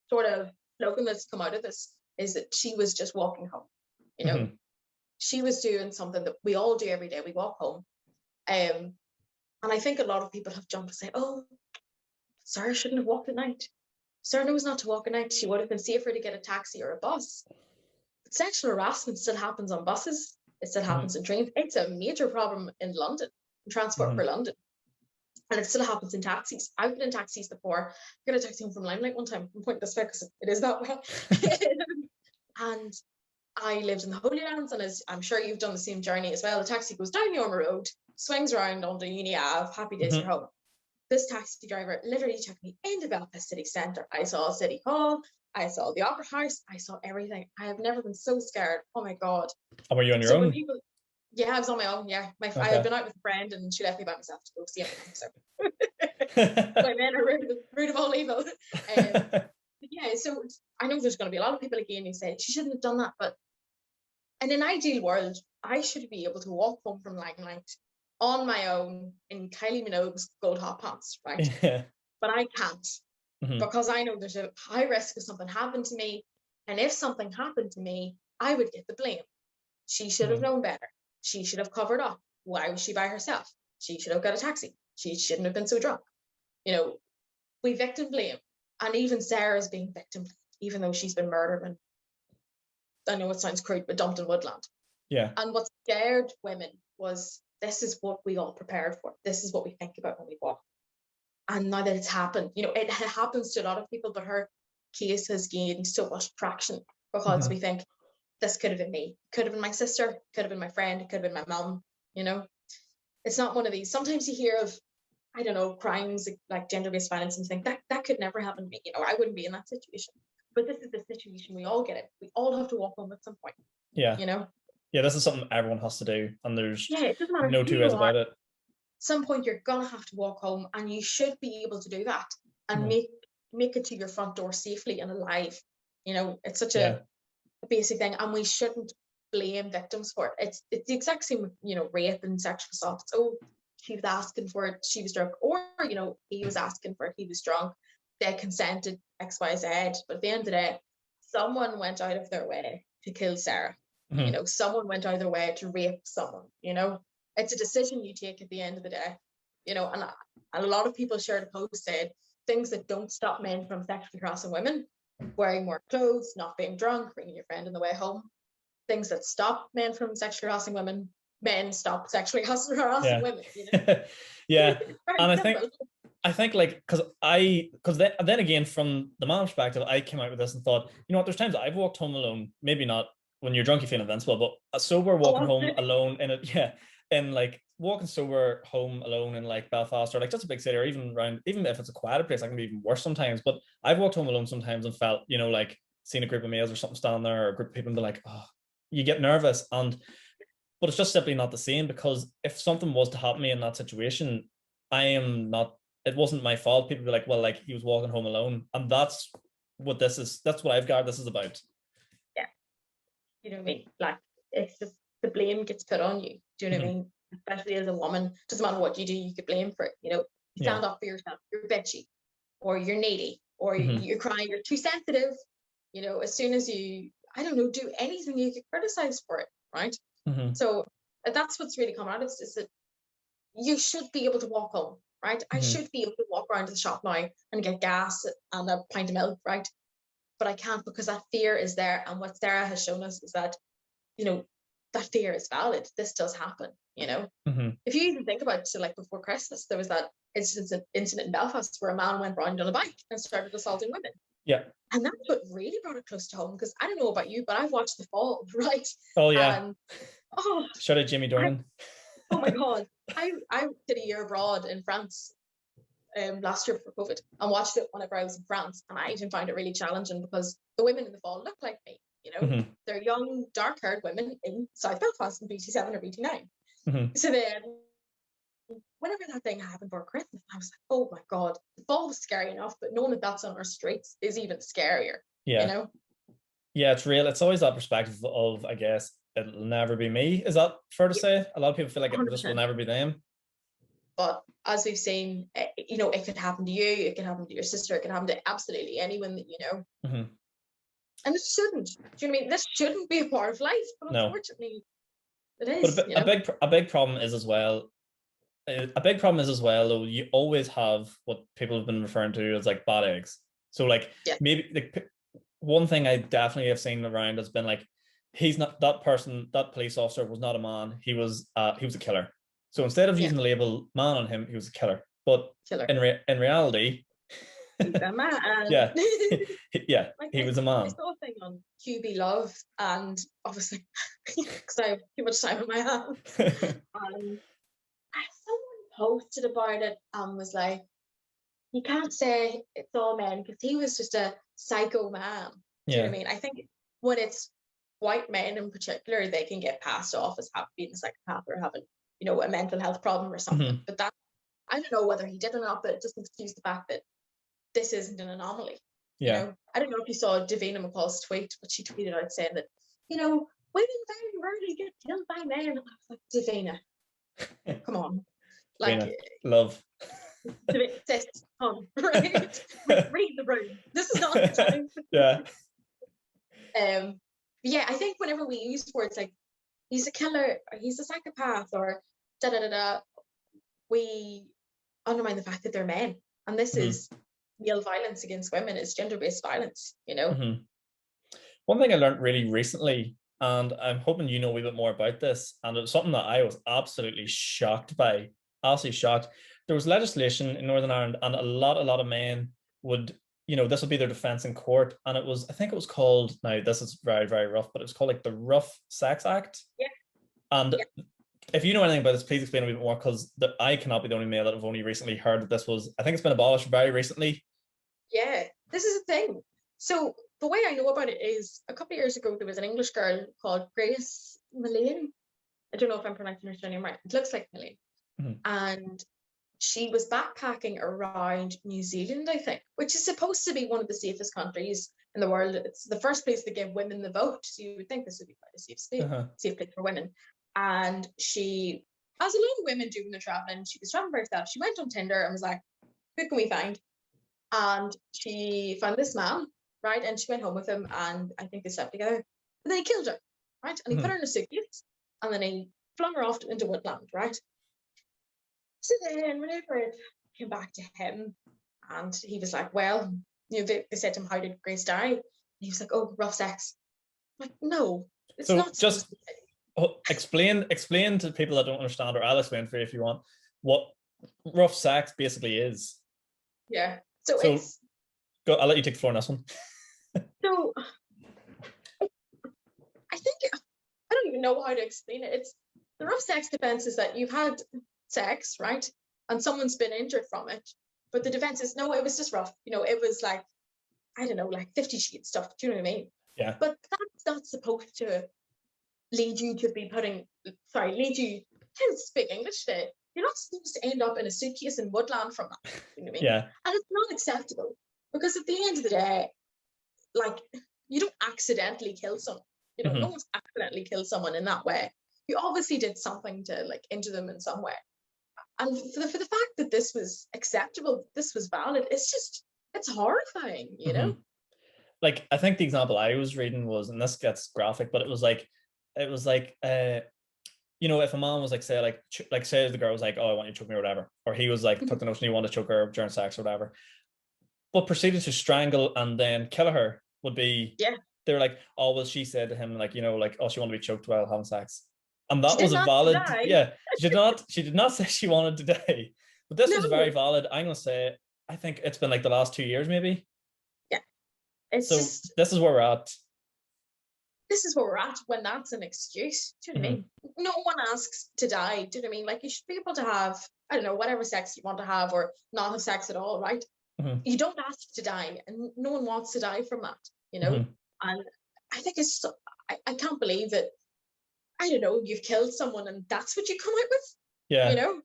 sort of slogan that's come out of this is that she was just walking home. She was doing something that we all do every day. We walk home. And And I think a lot of people have jumped to say, oh, Sarah shouldn't have walked at night. Sarah knows not to walk at night. She would have been safer to get a taxi or a bus. But sexual harassment still happens on buses. It still happens in trains. It's a major problem in London, in Transport for London. And it still happens in taxis. I've been in taxis before. I got a taxi home from Limelight one time. I'm pointing this way because it is that way. And I lived in the Holy Lands, and as I'm sure you've done the same journey as well, the taxi goes down Yorma Road, swings around onto Uni Ave, happy days, you're home. This taxi driver literally took me into Belfast city centre. I saw City Hall, I saw the Opera House, I saw everything. I have never been so scared. Oh my God. And were you on your own? Yeah, I was on my own. Yeah, I had been out with a friend, and she left me by myself to go see everything. So my men are root of all evil. Yeah, so I know there's going to be a lot of people again who say she shouldn't have done that, but in an ideal world, I should be able to walk home from Limelight on my own in Kylie Minogue's gold hot pants, right? Yeah. But I can't because I know there's a high risk of something happened to me, and if something happened to me, I would get the blame. She should have known better. She should have covered up. Why was she by herself? She should have got a taxi. She shouldn't have been so drunk. You know, we victim blame. And even Sarah's being victim blamed, even though she's been murdered. And I know it sounds crude, but dumped in Woodland. Yeah. And what scared women was, this is what we all prepared for. This is what we think about when we walk. And now that it's happened, you know, it happens to a lot of people, but her case has gained so much traction because we think, this could have been me, could have been my sister, could have been my friend, it could have been my mum, you know. It's not one of these. Sometimes you hear of, I don't know, crimes like gender-based violence and think that could never happen to me, you know, I wouldn't be in that situation. But this is the situation we all get in. We all have to walk home at some point. Yeah. You know? Yeah, this is something everyone has to do, and there's it doesn't matter no two ways about it. At some point you're gonna have to walk home, and you should be able to do that and make it to your front door safely and alive. You know, it's such a basic thing, and we shouldn't blame victims for it. It's the exact same with, you know, rape and sexual assault. Oh, she was asking for it, she was drunk, or, you know, he was asking for it, he was drunk, they consented, XYZ, but at the end of the day, someone went out of their way to kill Sarah. You know, someone went out of their way to rape someone. You know, it's a decision you take at the end of the day. You know, and a lot of people shared a post saying things that don't stop men from sexually harassing women: wearing more clothes, not being drunk, bringing your friend on the way home. Things that stop men from sexually harassing women, men stop sexually harassing women. You know? Yeah. And simple. I think like, because then again, from the man's perspective, I came out with this and thought, you know what, there's times I've walked home alone, maybe not when you're drunk you feel invincible, but a sober walking home alone in like walking sober home alone in like Belfast or like just a big city, or even if it's a quieter place, that can be even worse sometimes. But I've walked home alone sometimes and felt, you know, like seeing a group of males or something standing there, or a group of people, and be like, oh, you get nervous. But it's just simply not the same, because if something was to happen to me in that situation, it wasn't my fault. People be like, well, like he was walking home alone, and that's what I've got. This is about. Yeah, you know what I mean? Like, it's just the blame gets put on you. Do you know what I mean? Especially as a woman, doesn't matter what you do, you get blamed for it. You know, you stand up for yourself. You're bitchy, or you're needy, or you're crying. You're too sensitive. You know, as soon as you, I don't know, do anything, you get criticized for it, right? So that's what's really come out of this, is that you should be able to walk home, right? I should be able to walk around to the shop now and get gas and a pint of milk, right? But I can't, because that fear is there. And what Sarah has shown us is that, you know, that fear is valid. This does happen, you know? If you even think about it, so like before Christmas, there was that incident in Belfast where a man went round on a bike and started assaulting women. Yeah. And that's what really brought it close to home, because I don't know about you, but I've watched The Fall, right? Oh, yeah. And, shout out Jimmy Dornan. Oh my God. I did a year abroad in France last year before COVID, and watched it whenever I was in France. And I even found it really challenging, because the women in The Fall look like me, you know? They're young, dark-haired women in South Belfast in BT7 or BT9. So then, whenever that thing happened for Christmas, I was like, oh my God, The Fall was scary enough, but knowing that that's on our streets is even scarier. Yeah. You know? Yeah, it's real. It's always that perspective of, I guess, it'll never be me. Is that fair to say? A lot of people feel like it just will never be them. But as we've seen, you know, it could happen to you, it could happen to your sister, it could happen to absolutely anyone that you know. And it shouldn't. Do you know what I mean? This shouldn't be a part of life, but unfortunately, it is. But a big problem is as well, a big problem is as well, though, you always have what people have been referring to as like bad eggs. So like maybe like one thing I definitely have seen around has been like he's not that person, that police officer was not a man. He was a killer. So instead of using the label man on him, he was a killer. But in reality, he's a man. Yeah, like he was a man. I saw a thing on QB Love, and obviously because I have too much time on my hands, and someone posted about it and was like, you can't say it's all men because he was just a psycho man. Do you know what I mean? I think when it's white men in particular, they can get passed off as being a psychopath or having, you know, a mental health problem or something. But that, I don't know whether he did or not, but it doesn't excuse the fact that this isn't an anomaly. You know, I don't know if you saw Davina McCall's tweet, but she tweeted out saying that, you know, women very rarely get killed by men. And I was like, Davina, come on. Like, Davina, love. Sis, come, right? Read the room. This is not the time. Yeah, I think whenever we use words like he's a killer, or he's a psychopath, or da da da da, we undermine the fact that they're men, and this is male violence against women, is gender-based violence. You know. One thing I learned really recently, and I'm hoping you know a wee bit more about this, and it was something that I was absolutely shocked by. Absolutely shocked. There was legislation in Northern Ireland, and a lot of men would, you know, this would be their defense in court, and I think it was called, now this is very, very rough, but it was called like the Rough Sex Act. And if you know anything about this, please explain a bit more, because I cannot be the only male that have only recently heard that this was, I think it's been abolished very recently. Yeah, this is a thing. So the way I know about it is a couple of years ago, there was an English girl called Grace Millane. I don't know if I'm pronouncing her name right. It looks like Millane. And she was backpacking around New Zealand, I think, which is supposed to be one of the safest countries in the world. It's the first place to give women the vote. So you would think this would be quite a safe place for women. And she, as a lot of women do when they're traveling, she was traveling by herself. She went on Tinder and was like, who can we find? And she found this man, right? And she went home with him, and I think they slept together. And then he killed her, right? And he put her in a suitcase, and then he flung her off into woodland, right? So then whenever it came back to him, and he was like, well, you know, they said to him, how did Grace die? And he was like, oh, rough sex. I'm like, no, it's so not. Just explain to people that don't understand, or I'll explain for you if you want, what rough sex basically is. Yeah. So it's... I'll let you take the floor on this one. So I think, I don't even know how to explain it. It's the rough sex defense is that you've had sex, right? And someone's been injured from it. But the defense is, no, it was just rough. You know, it was like, I don't know, like 50 Shades stuff. Do you know what I mean? Yeah. But that's not supposed to lead you to be lead you to speak English today. You're not supposed to end up in a suitcase in woodland from that. You know what I mean? Yeah. And it's not acceptable, because at the end of the day, like, you don't accidentally kill someone. You know, no one's accidentally killed someone in that way. You obviously did something to like injure them in some way. And for the fact that this was acceptable, this was valid, it's horrifying, you know? Like, I think the example I was reading was, and this gets graphic, but it was like, you know, if a man was like, say the girl was like, oh, I want you to choke me or whatever, or he was like, took the notion he wanted to choke her during sex or whatever, but proceeded to strangle and then kill her, would be, they were like, oh, well, she said to him, like, you know, like, oh, she wanted to be choked while having sex. And that was a valid, she did not say she wanted to die, but this was very valid. I'm going to say, I think it's been like the last 2 years, maybe. Yeah. This is where we're at. This is where we're at when that's an excuse. Do you know what I mean? No one asks to die. Do you know what I mean? Like, you should be able to have, I don't know, whatever sex you want to have, or not have sex at all, right? You don't ask to die, and no one wants to die from that, you know? And I think it's so, I can't believe that, I don't know, you've killed someone and that's what you come out with. Yeah. You know?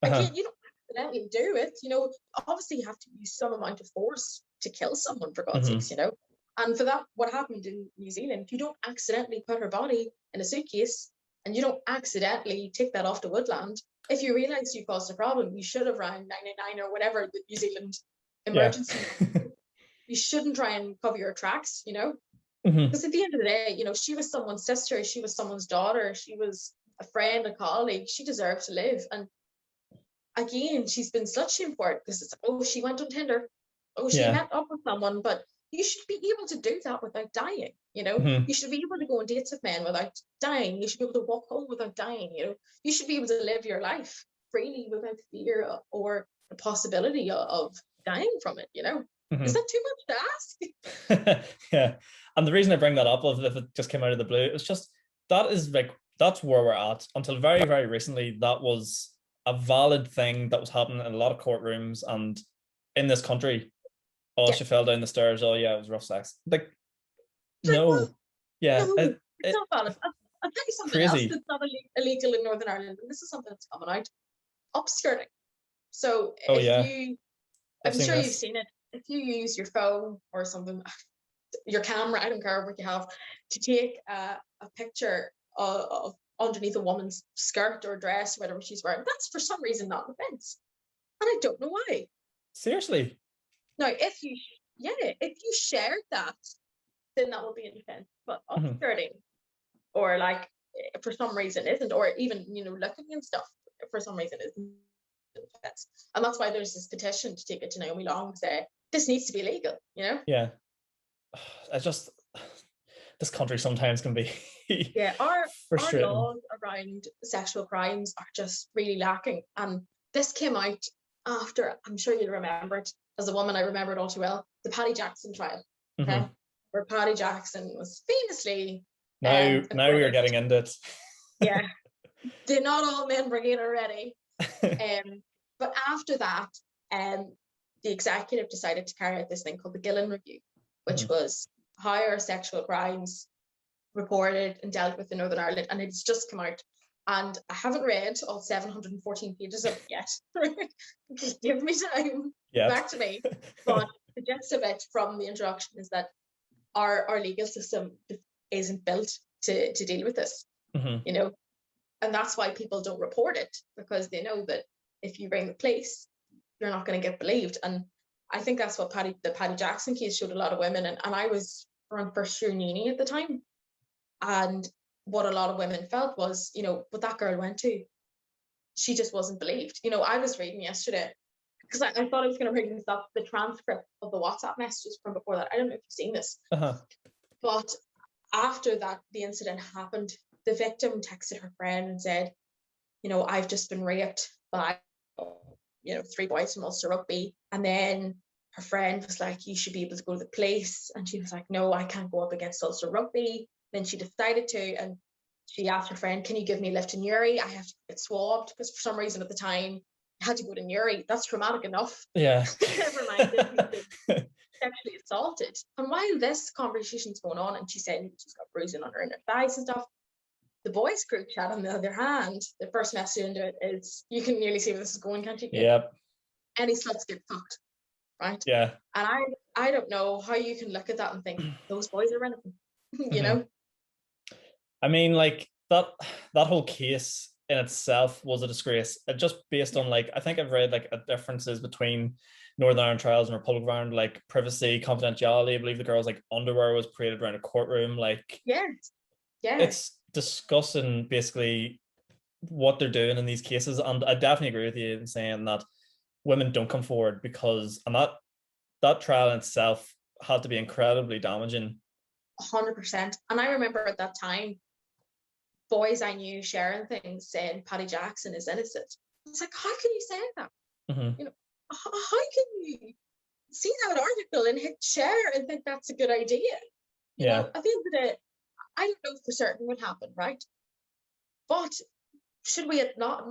Again, you don't accidentally do it. You know, obviously you have to use some amount of force to kill someone, for God's sakes, you know? And for that, what happened in New Zealand, you don't accidentally put her body in a suitcase, and you don't accidentally take that off to woodland. If you realise you caused a problem, you should have rang 999 or whatever, the New Zealand emergency. You shouldn't try and cover your tracks, you know? Because at the end of the day, you know, she was someone's sister, she was someone's daughter, she was a friend, a colleague, she deserved to live. And again, she's been slut shamed for it because it's, oh, she went on Tinder, oh, she Yeah. met up with someone, but you should be able to do that without dying, you know? Mhm. You should be able to go on dates with men without dying. You should be able to walk home without dying, you know? You should be able to live your life freely without fear or the possibility of dying from it, you know? Is Mhm. that too much to ask? Yeah. And the reason I bring that up, of if it just came out of the blue, it's just that is like, that's where we're at. Until very, very recently, that was a valid thing that was happening in a lot of courtrooms and in this country. Oh, Yeah. she fell down the stairs. Oh yeah, it was rough sex. Like, It's like, well, no. Yeah. no, it's not valid. I'll tell you something else Crazy. that's not illegal in Northern Ireland, and this is something that's coming out. Upskirting. So Oh if yeah. I'm sure you've this. seen it. If you use your phone or something, your camera, I don't care what you have, to take a picture of underneath a woman's skirt or dress, whatever she's wearing, that's for some reason not an offence, and I don't know why. Seriously. Now, if you shared that, then that would be an offence. But upskirting, or like for some reason isn't, or even looking and stuff for some reason isn't an offence, and that's why there's this petition to take it to Naomi Long, say this needs to be legal. Yeah. I just, this country sometimes can be Yeah, our frustrating. laws around sexual crimes are just really lacking, and this came out after, I'm sure you'll remember it. As a woman, I remember it all too well, the Paddy Jackson trial, okay, where Paddy Jackson was famously now we are getting into it. Yeah, the Not All Men Brigade already. But after that, the executive decided to carry out this thing called the Gillen Review, which was how are sexual crimes reported and dealt with in Northern Ireland, and it's just come out. And I haven't read all 714 pages of it yet. Just give me time. Back to me. But the gist of it from the introduction is that our legal system isn't built to deal with this, and that's why people don't report it, because they know that if you bring the police, you're not going to get believed. And I think that's what the Paddy Jackson case showed a lot of women, and I was around first year in uni at the time, and what a lot of women felt was, what that girl went to, she just wasn't believed. I was reading yesterday, because I thought I was going to bring this up, the transcript of the WhatsApp messages from before that. I don't know if you've seen this, but after that, the incident happened, the victim texted her friend and said, I've just been raped by, 3 boys from Ulster Rugby. And then her friend was like, you should be able to go to the police. And she was like, no, I can't go up against Ulster Rugby. Then she decided to, and she asked her friend, can you give me a lift to Newry? I have to get swabbed, because for some reason at the time I had to go to Newry. That's traumatic enough. Yeah. Never mind that she's been sexually assaulted. And while this conversation's going on, and she said she's got bruising on her inner thighs and stuff, the boys group chat, on the other hand, the first message into it is, you can nearly see where this is going, can't you? Yep. Any sluts get fucked, right? Yeah. And I don't know how you can look at that and think those boys are anything, I mean, like that whole case in itself was a disgrace. It just based on, like, I think I've read like differences between Northern Ireland trials and Republic of Ireland, like privacy, confidentiality. I believe the girl's like underwear was paraded around a courtroom. Like, yeah, it's discussing basically what they're doing in these cases. And I definitely agree with you in saying that women don't come forward, because, and that trial in itself had to be incredibly damaging. 100%. And I remember at that time, boys I knew sharing things saying Paddy Jackson is innocent. It's like, how can you say that? How can you see that article and hit share and think that's a good idea? You know, at the end of the day, I don't know for certain what happened, right? But should we not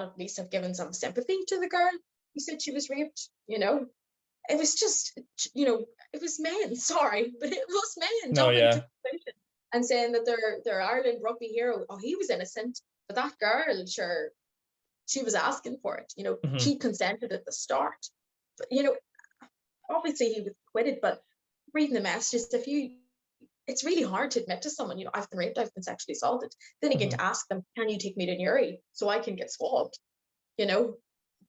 at least have given some sympathy to the girl who said she was raped? It was just, it was men, sorry, but it was men jumping to conclusion and saying that their Ireland rugby hero, oh, he was innocent, but that girl, sure, she was asking for it. She consented at the start. But, obviously he was acquitted, but reading the messages, it's really hard to admit to someone, I've been raped, I've been sexually assaulted. Then again, to ask them, can you take me to Newry so I can get swabbed?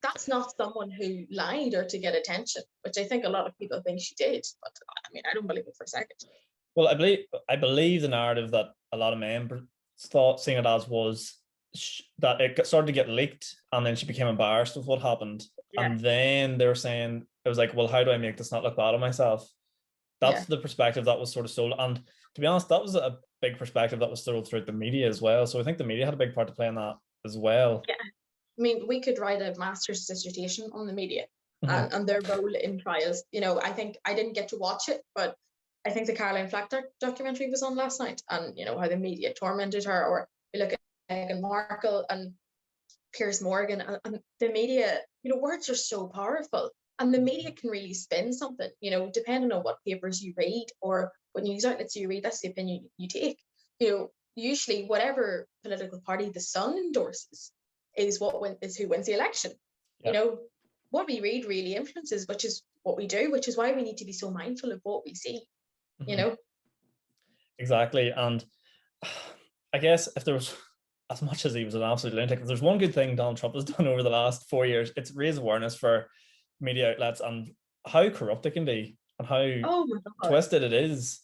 That's not someone who lied or to get attention, which I think a lot of people think she did. But I mean, I don't believe it for a second. Well, I believe the narrative that a lot of men thought, seeing it as, was that it started to get leaked, and then she became embarrassed with what happened. Yeah. And then they were saying, it was like, well, how do I make this not look bad on myself? That's the perspective that was sort of stolen. And to be honest, that was a big perspective that was stolen throughout the media as well. So I think the media had a big part to play in that as well. Yeah. I mean, we could write a master's dissertation on the media and their role in trials. You know, I think I didn't get to watch it, but I think the Caroline Flack documentary was on last night, and you know how the media tormented her. Or you look at Meghan Markle and Piers Morgan, and the media. You know, words are so powerful, and the media can really spin something. You know, depending on what papers you read or what news outlets you read, that's the opinion you take. You know, usually whatever political party the Sun endorses is who wins the election. You know, what we read really influences, which is what we do, which is why we need to be so mindful of what we see. You know, exactly. And I guess if there was, as much as he was an absolute lunatic, if there's one good thing Donald Trump has done over the last 4 years, it's raise awareness for media outlets and how corrupt it can be and how twisted it is.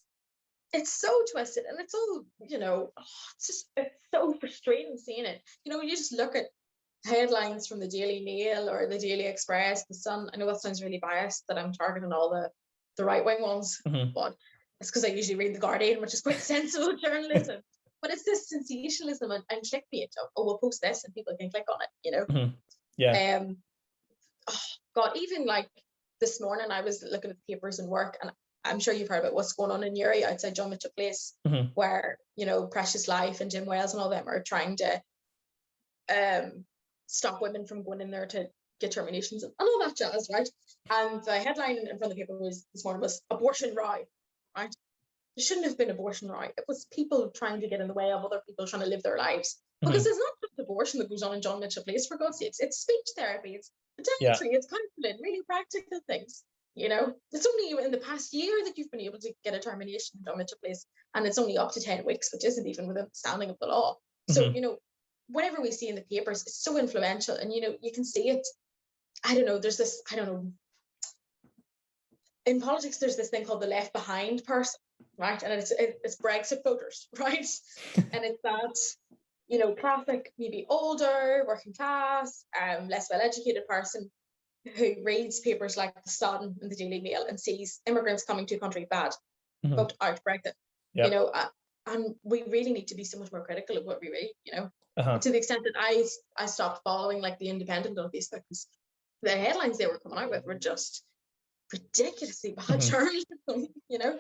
It's so twisted, and it's all, you know, it's so frustrating seeing it. You know, you just look at headlines from the Daily Mail or the Daily Express, the Sun. I know that sounds really biased that I'm targeting all the right-wing ones, but it's because I usually read the Guardian, which is quite sensible journalism. But it's this sensationalism and clickbait of, oh, we'll post this and people can click on it, you know. God, even like this morning I was looking at the papers and work, and I'm sure you've heard about what's going on in Uri outside John Mitchell Place, where, you know, Precious Life and Jim Wales and all them are trying to stop women from going in there to get terminations and all that jazz, right? And the headline in front of the paper this morning was abortion row, right? It shouldn't have been abortion row. It was people trying to get in the way of other people trying to live their lives. Because it's not just abortion that goes on in John Mitchell Place, for God's sakes. It's speech therapy, it's podiatry, it's counselling, really practical things. You know, it's only in the past year that you've been able to get a termination in John Mitchell Place, and it's only up to 10 weeks, which isn't even within the standing of the law. So, you know, whatever we see in the papers is so influential, and, you know, you can see it. I don't know, there's this, I don't know, in politics, there's this thing called the left behind person, right? And it's Brexit voters, right? And it's that, you know, classic, maybe older, working class, less well-educated person who reads papers like The Sun and the Daily Mail and sees immigrants coming to a country bad, vote out Brexit. You know, and we really need to be so much more critical of what we read, you know. To the extent that I stopped following like The Independent on Facebook, because the headlines they were coming out with were just ridiculously bad journalism, you know.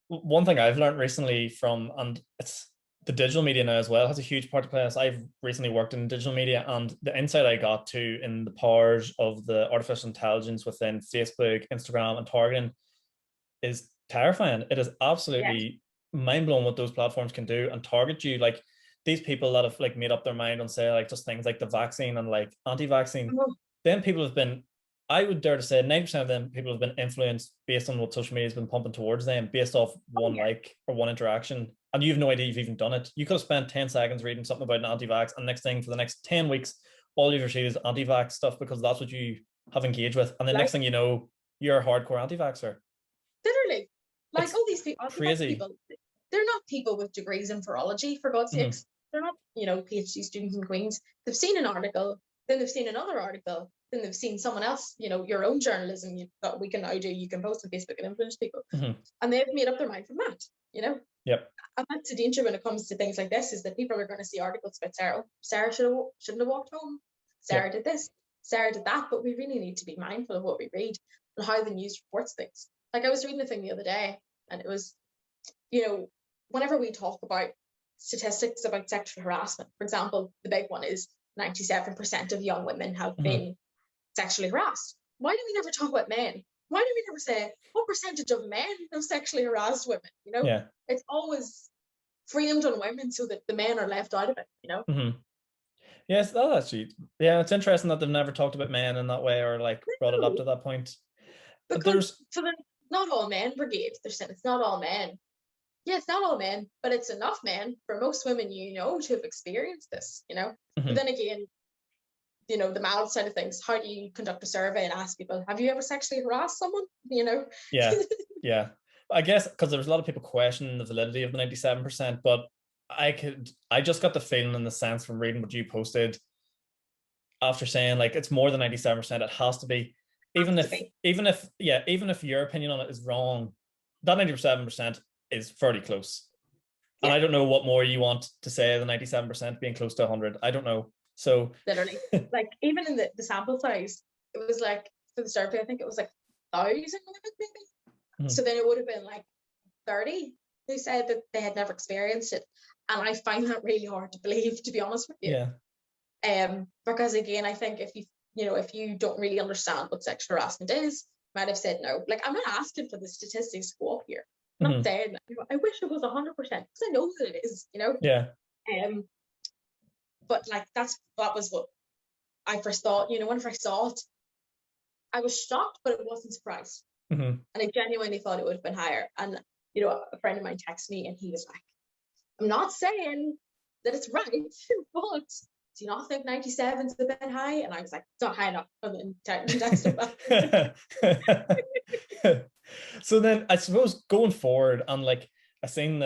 One thing I've learned recently and it's the digital media now as well has a huge part to play. As I've recently worked in digital media, and the insight I got to in the powers of the artificial intelligence within Facebook, Instagram, and targeting is terrifying. It is absolutely mind-blowing what those platforms can do and target you. Like these people that have like made up their mind on, say, like just things like the vaccine and like anti-vaccine, then people have been, I would dare to say 90% of them people have been influenced based on what social media has been pumping towards them based off one like or one interaction. And you have no idea you've even done it. You could have spent 10 seconds reading something about an anti-vax, and next thing for the next 10 weeks, all you've received is anti-vax stuff because that's what you have engaged with. And the next thing you know, you're a hardcore anti-vaxxer. Literally. Like all these people, crazy. They're not people with degrees in virology, for God's sakes. They're not, you know, PhD students and queens. They've seen an article, then they've seen another article, then they've seen someone else, you know, your own journalism that we can now do. You can post on Facebook and influence people. And they've made up their mind from that, you know? And that's the danger when it comes to things like this, is that people are going to see articles about Sarah. Sarah shouldn't have walked home. Sarah did this. Sarah did that. But we really need to be mindful of what we read and how the news reports things. Like I was reading a thing the other day, and it was, you know, whenever we talk about statistics about sexual harassment, for example, the big one is 97% of young women have been sexually harassed. Why do we never talk about men? Why do we never say what percentage of men have sexually harassed women? You know, it's always framed on women so that the men are left out of it, you know. Yes, that's actually, it's interesting that they've never talked about men in that way or like brought it up to that point. But there's not all men, Brigade. They're saying it's not all men. Yeah, it's not all men, but it's enough men for most women, you know, to have experienced this, you know. But then again, you know, the male side of things, how do you conduct a survey and ask people, have you ever sexually harassed someone, you know? Yeah I guess because there's a lot of people questioning the validity of the 97%, but I just got the feeling in the sense from reading what you posted after saying like it's more than 97%, it has to be. Even if your opinion on it is wrong, that 97% is fairly close. And I don't know what more you want to say than 97% being close to 100. I don't know. So literally, like even in the sample size, it was like for the survey, I think it was like 1,000 women maybe. So then it would have been like 30 who said that they had never experienced it, and I find that really hard to believe, to be honest with you. Because again, I think if you don't really understand what sexual harassment is, you might have said no. Like, I'm not asking for the statistics to go up here. I'm not saying that, I wish it was 100% because I know that it is, but like that was what I first thought. When I first saw it, I was shocked, but it wasn't surprised. And I genuinely thought it would have been higher. And a friend of mine texted me and he was like, I'm not saying that it's right, but do you not think 97 is a bit high? And I was like, it's not high enough. And then text him back. So then I suppose going forward, and like I seen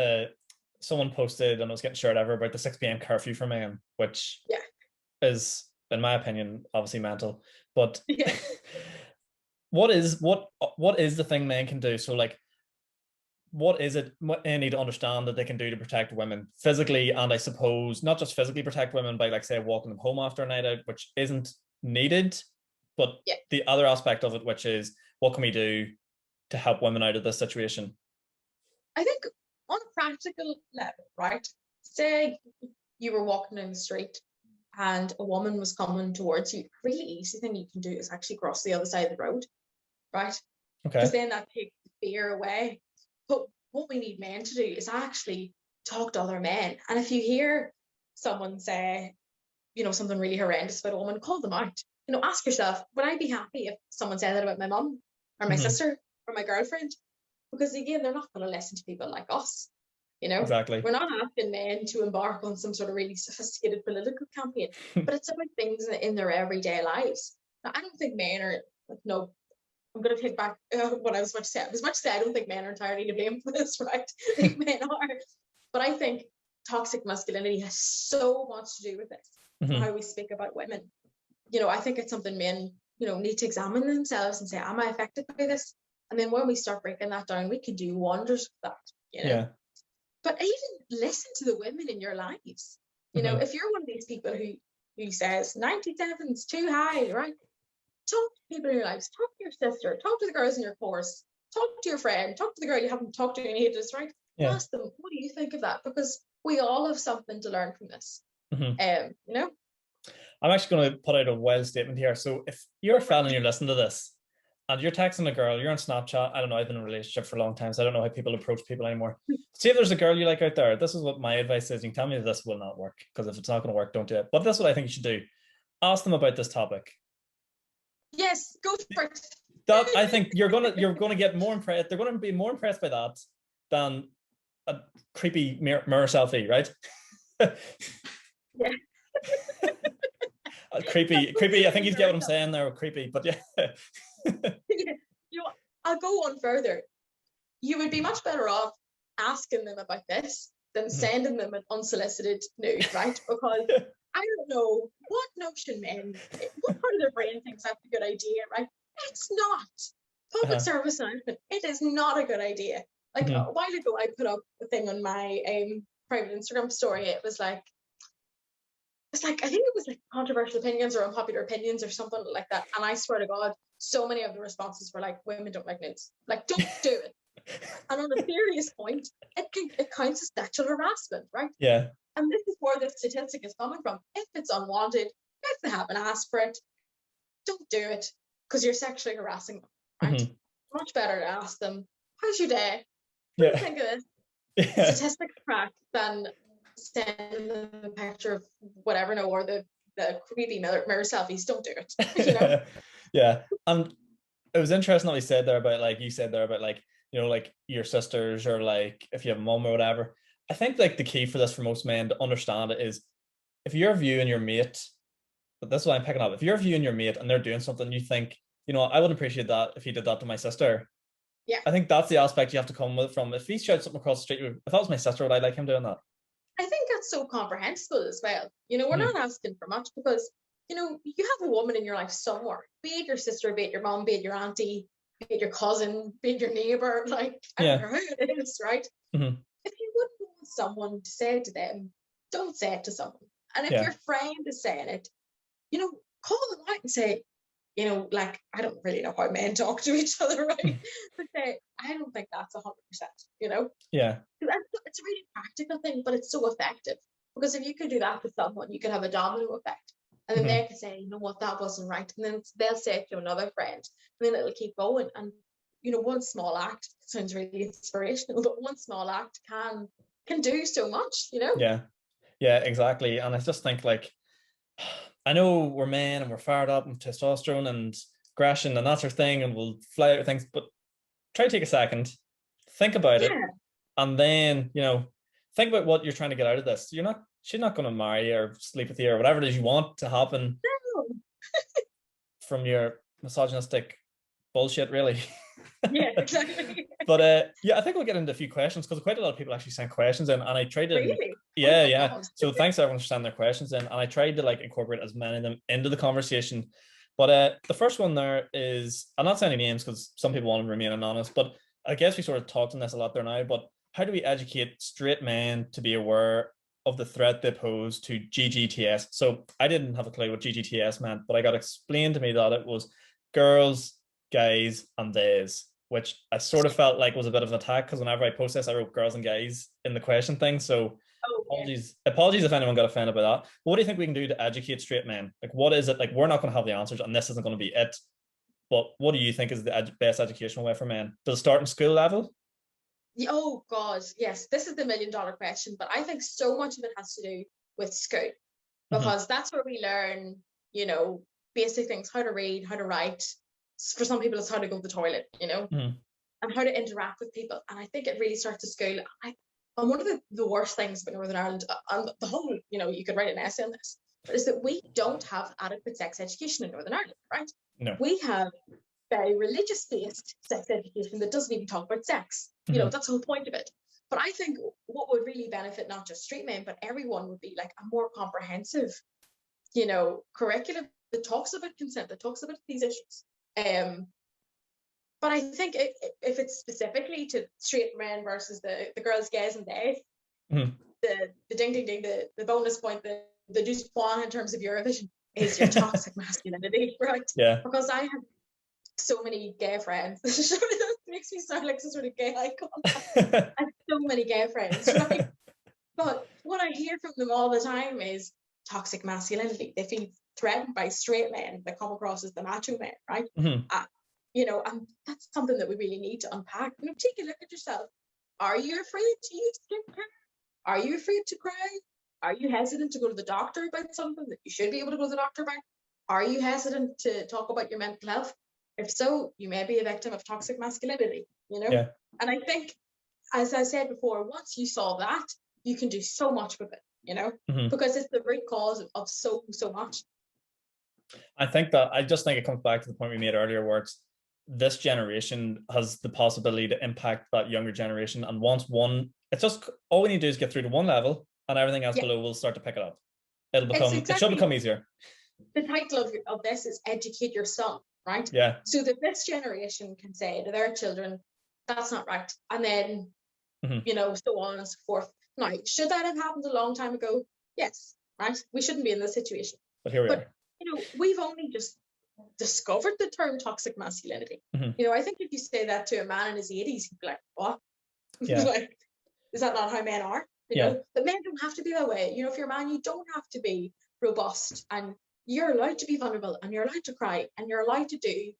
someone posted and I was getting shared ever about the 6 p.m. curfew for men, which is, in my opinion, obviously mental. But what is the thing men can do? So like, what is it what they need to understand that they can do to protect women physically, and I suppose not just physically protect women by, like, say, walking them home after a night out, which isn't needed, but the other aspect of it, which is what can we do to help women out of this situation? I think on a practical level, right? Say you were walking down the street and a woman was coming towards you. A really easy thing you can do is actually cross the other side of the road, right? Okay. Because then that takes the fear away. But what we need men to do is actually talk to other men. And if you hear someone say, something really horrendous about a woman, call them out. Ask yourself, would I be happy if someone said that about my mum or my sister or my girlfriend? Because again, they're not going to listen to people like us. Exactly. We're not asking men to embark on some sort of really sophisticated political campaign, but it's about things in their everyday lives. Now, I don't think men are I'm going to take back what I was about to say. I was about to say I don't think men are entirely to blame for this, right? I think men are. But I think toxic masculinity has so much to do with this, how we speak about women. I think it's something men, need to examine themselves and say, am I affected by this? And then when we start breaking that down, we can do wonders with that, But even listen to the women in your lives. If you're one of these people who says 97 is too high, right? Talk to people in your lives. Talk to your sister. Talk to the girls in your course. Talk to your friend. Talk to the girl you haven't talked to in ages, right? Ask them, what do you think of that? Because we all have something to learn from this. I'm actually going to put out a wild statement here. So if you're a fan and you're listening to this and you're texting a girl, you're on Snapchat, I don't know, I've been in a relationship for a long time, so I don't know how people approach people anymore. See if there's a girl you like out there. This is what my advice is. You can tell me that this will not work, because if it's not going to work, don't do it. But that's what I think you should do. Ask them about this topic. Yes, go for it. That, I think you're gonna get more impressed. They're going to be more impressed by that than a creepy mirror selfie, right? Yeah. creepy. I think you get what I'm saying there. Creepy, but I'll go on further. You would be much better off asking them about this than sending them an unsolicited nude, right? Because I don't know what notion what part of their brain thinks that's a good idea, right? It's not. Public service announcement, it is not a good idea. Like a while ago, I put up a thing on my private Instagram story. It was like, I think it was like controversial opinions or unpopular opinions or something like that. And I swear to God, so many of the responses were like, women don't like nudes. Like, don't do it. And on a serious point, it counts as sexual harassment, right? Yeah. And this is where the statistic is coming from. If it's unwanted, if they haven't asked for it, don't do it, because you're sexually harassing them, right? Much better to ask them, how's your day? What do you think of this? Statistics crack than sending them a picture of whatever, or the creepy mirror selfies. Don't do it. Yeah. And it was interesting what you said there about, like, like your sisters, or like if you have a mom or whatever. I think like the key for this for most men to understand it is, if you're viewing your mate, but this is what I'm picking up, if you're viewing your mate and they're doing something, you think, I wouldn't appreciate that if he did that to my sister. Yeah. I think that's the aspect you have to come with from. If he shouts something across the street, if that was my sister, would I like him doing that? I think that's so comprehensible as well. You know, we're not asking for much because, you know, you have a woman in your life somewhere, be it your sister, be it your mom, be it your auntie, be it your cousin, be it your neighbor, like, I don't care who it is, right? If you wouldn't want someone to say it to them, don't say it to someone. And if your friend is saying it, you know, call them out and say, you know, like, I don't really know how men talk to each other, right? But say, I don't think that's 100%, you know? Yeah. It's a really practical thing, but it's so effective. Because if you could do that to someone, you could have a domino effect. And then they could say, you know what, that wasn't right. And then they'll say it to another friend. And then it'll keep going. And, you know, one small act sounds really inspirational, but one small act can do so much, you know? Yeah, exactly. And I just think, like, I know we're men and we're fired up and testosterone and aggression and that's our thing and we'll fly out with things, but try to take a second, think about it, and then, you know, think about what you're trying to get out of this. She's not going to marry you or sleep with you or whatever it is you want to happen from your misogynistic bullshit, really. Yeah, exactly. But I think we'll get into a few questions because quite a lot of people actually sent questions in, and I tried to really? So thanks everyone for sending their questions in, and I tried to like incorporate as many of them into the conversation. But the first one there is, I'm not saying any names because some people want to remain anonymous, but I guess we sort of talked on this a lot there now. But how do we educate straight men to be aware of the threat they pose to GGTS? So I didn't have a clue what GGTS meant, but I got explained to me that it was girls, guys, and theys, which I sort of felt like was a bit of an attack because whenever I post this, I wrote girls and guys in the question thing. So apologies if anyone got offended by that. But what do you think we can do to educate straight men? Like, what is it? Like, we're not going to have the answers, and this isn't going to be it. But what do you think is the best educational way for men? Does it start in school level? Oh God, yes. This is the $1 million question, but I think so much of it has to do with school because that's where we learn, you know, basic things: how to read, how to write. For some people, it's how to go to the toilet, you know, and how to interact with people. And I think it really starts at school. And one of the worst things about Northern Ireland, and the whole, you know, you could write an essay on this, is that we don't have adequate sex education in Northern Ireland, right? No. We have very religious-based sex education that doesn't even talk about sex. You know, that's the whole point of it. But I think what would really benefit not just straight men, but everyone would be like a more comprehensive, you know, curriculum that talks about consent, that talks about these issues. But I think if it's specifically to straight men versus the girls, gays, and they, the ding ding ding, the bonus point, the just point in terms of Eurovision is your toxic masculinity, right? Yeah. Because I have so many gay friends. It makes me sound like some sort of gay icon. I have so many gay friends, right? But what I hear from them all the time is toxic masculinity. They feel threatened by straight men that come across as the macho men, right? You know, and that's something that we really need to unpack. You know, take a look at yourself. Are you afraid to use skincare? Are you afraid to cry? Are you hesitant to go to the doctor about something that you should be able to go to the doctor about? Are you hesitant to talk about your mental health? If so, you may be a victim of toxic masculinity, you know? Yeah. And I think, as I said before, once you solve that, you can do so much with it, you know? Because it's the root cause of so much. I just think it comes back to the point we made earlier where it's this generation has the possibility to impact that younger generation. And it's just all we need to do is get through to one level and everything else below will start to pick it up. It should become easier. The title of this is Educate Your Son, right? Yeah. So that this generation can say to their children, that's not right. And then, you know, so on and so forth. Now, should that have happened a long time ago? Yes, right? We shouldn't be in this situation. But here we are. You know, we've only just discovered the term toxic masculinity. You know, I think if you say that to a man in his 80s, he'd be like, what? Yeah. Like, is that not how men are? You know, but men don't have to be that way. You know, if you're a man, you don't have to be robust, and you're allowed to be vulnerable, and you're allowed to cry, and you're allowed to do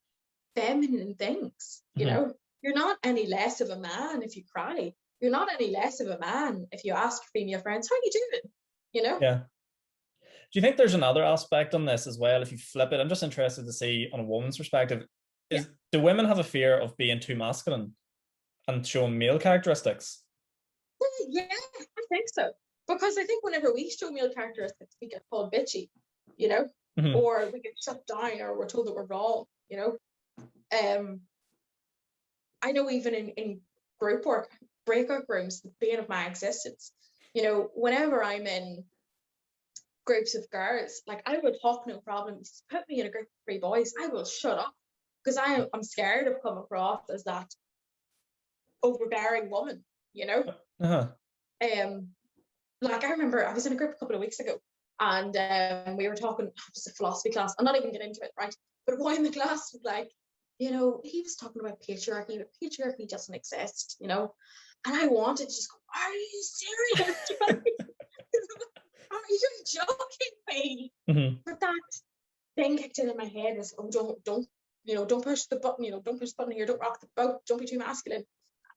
feminine things. You know, you're not any less of a man if you cry. You're not any less of a man if you ask female friends, how are you doing? You know? Yeah. Do you think there's another aspect on this as well? If you flip it, I'm just interested to see on a woman's perspective, do women have a fear of being too masculine and showing male characteristics? Yeah, I think so. Because I think whenever we show male characteristics, we get called bitchy, you know, or we get shut down, or we're told that we're wrong, you know. I know even in group work, breakout rooms, the bane of my existence, You know, whenever I'm in groups of girls, like I would talk no problem. You put me in a group of three boys, I will shut up because I'm scared of coming across as that overbearing woman, you know. Like I remember I was in a group a couple of weeks ago, and we were talking. It was a philosophy class. I'm not even getting into it, right? But a boy in the class was like, you know, he was talking about patriarchy, but patriarchy doesn't exist, you know. And I wanted to just go, are you serious? Are you joking me? But that thing kicked in my head was, oh, don't, you know, don't push the button, you know, don't push the button here, don't rock the boat, don't be too masculine.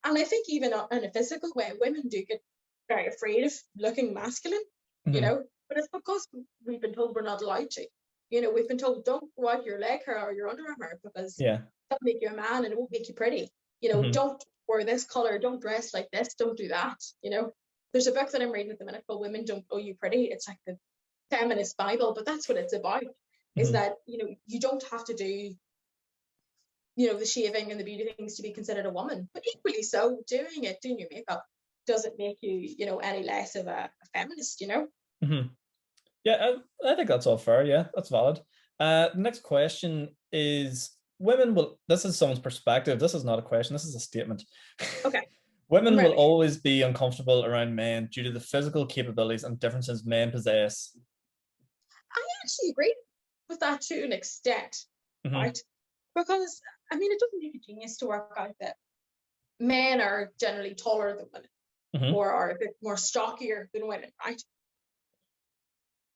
And I think even in a physical way, women do get very afraid of looking masculine, you know, but it's because we've been told we're not allowed to. You know, we've been told don't go out your leg hair or your underarm hair because that'll make you a man and it won't make you pretty. You know, don't wear this color, don't dress like this, don't do that. You know, there's a book that I'm reading at the minute called Women Don't Owe You Pretty. It's like the feminist Bible, but that's what it's about, is that, you know, you don't have to do, you know, the shaving and the beauty things to be considered a woman, but equally so, doing your makeup doesn't make you, you know, any less of a feminist, you know. Yeah, I think that's all fair. Yeah, that's valid. The next question is, women will, this is someone's perspective, this is not a question, this is a statement. Okay. Women will always be uncomfortable around men due to the physical capabilities and differences men possess. I actually agree with that to an extent, right? Because, I mean, it doesn't take a genius to work out that men are generally taller than women or are a bit more stockier than women, right?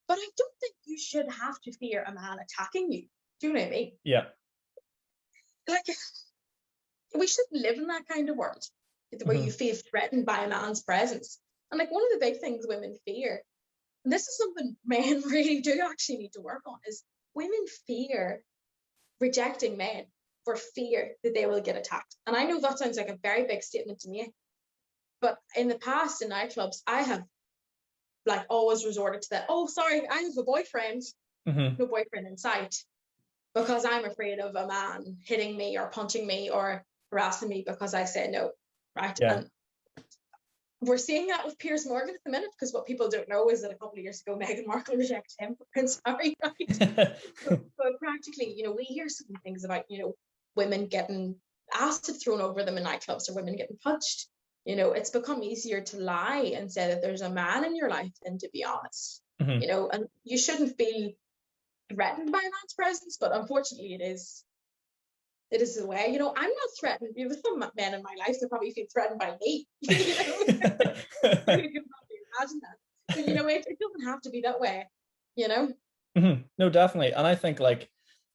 But I don't think you should have to fear a man attacking you. Do you know what I mean? Yeah. Like, we shouldn't live in that kind of world where you feel threatened by a man's presence. And like one of the big things women fear, and this is something men really do actually need to work on, is women fear rejecting men for fear that they will get attacked. And I know that sounds like a very big statement to me, but in the past in nightclubs, I have like always resorted to that. Oh, sorry, I have a boyfriend. No boyfriend in sight, because I'm afraid of a man hitting me or punching me or harassing me because I said no, right? Yeah. And we're seeing that with Piers Morgan at the minute, because what people don't know is that a couple of years ago, Meghan Markle rejected him for Prince Harry, right? but practically, you know, we hear some things about, you know, women getting acid thrown over them in nightclubs or women getting punched. You know, it's become easier to lie and say that there's a man in your life than to be honest. You know, and you shouldn't feel threatened by a man's presence, but unfortunately it is the way. You know, I'm not threatened. You know, some men in my life that probably feel threatened by me. You know? You can probably imagine that. But you know, it doesn't have to be that way, you know. No, definitely. And I think, like,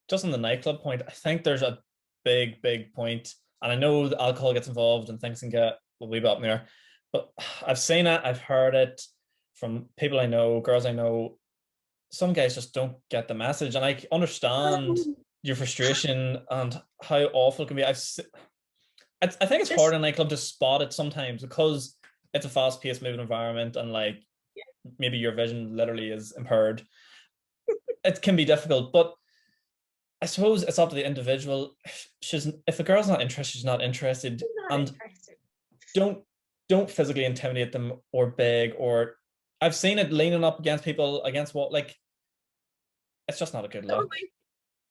just on the nightclub point, I think there's a big point, and I know the alcohol gets involved and things can get a wee bit up in there, but I've seen it, I've heard it from people I know, girls I know. Some guys just don't get the message, and I understand your frustration and how awful it can be. I think it's hard in a nightclub to spot it sometimes because it's a fast-paced moving environment, and like maybe your vision literally is impaired. It can be difficult, but I suppose it's up to the individual. If a girl's not interested, she's not interested. Don't physically intimidate them or beg, or I've seen it leaning up against people, against what, like, it's just not a good look.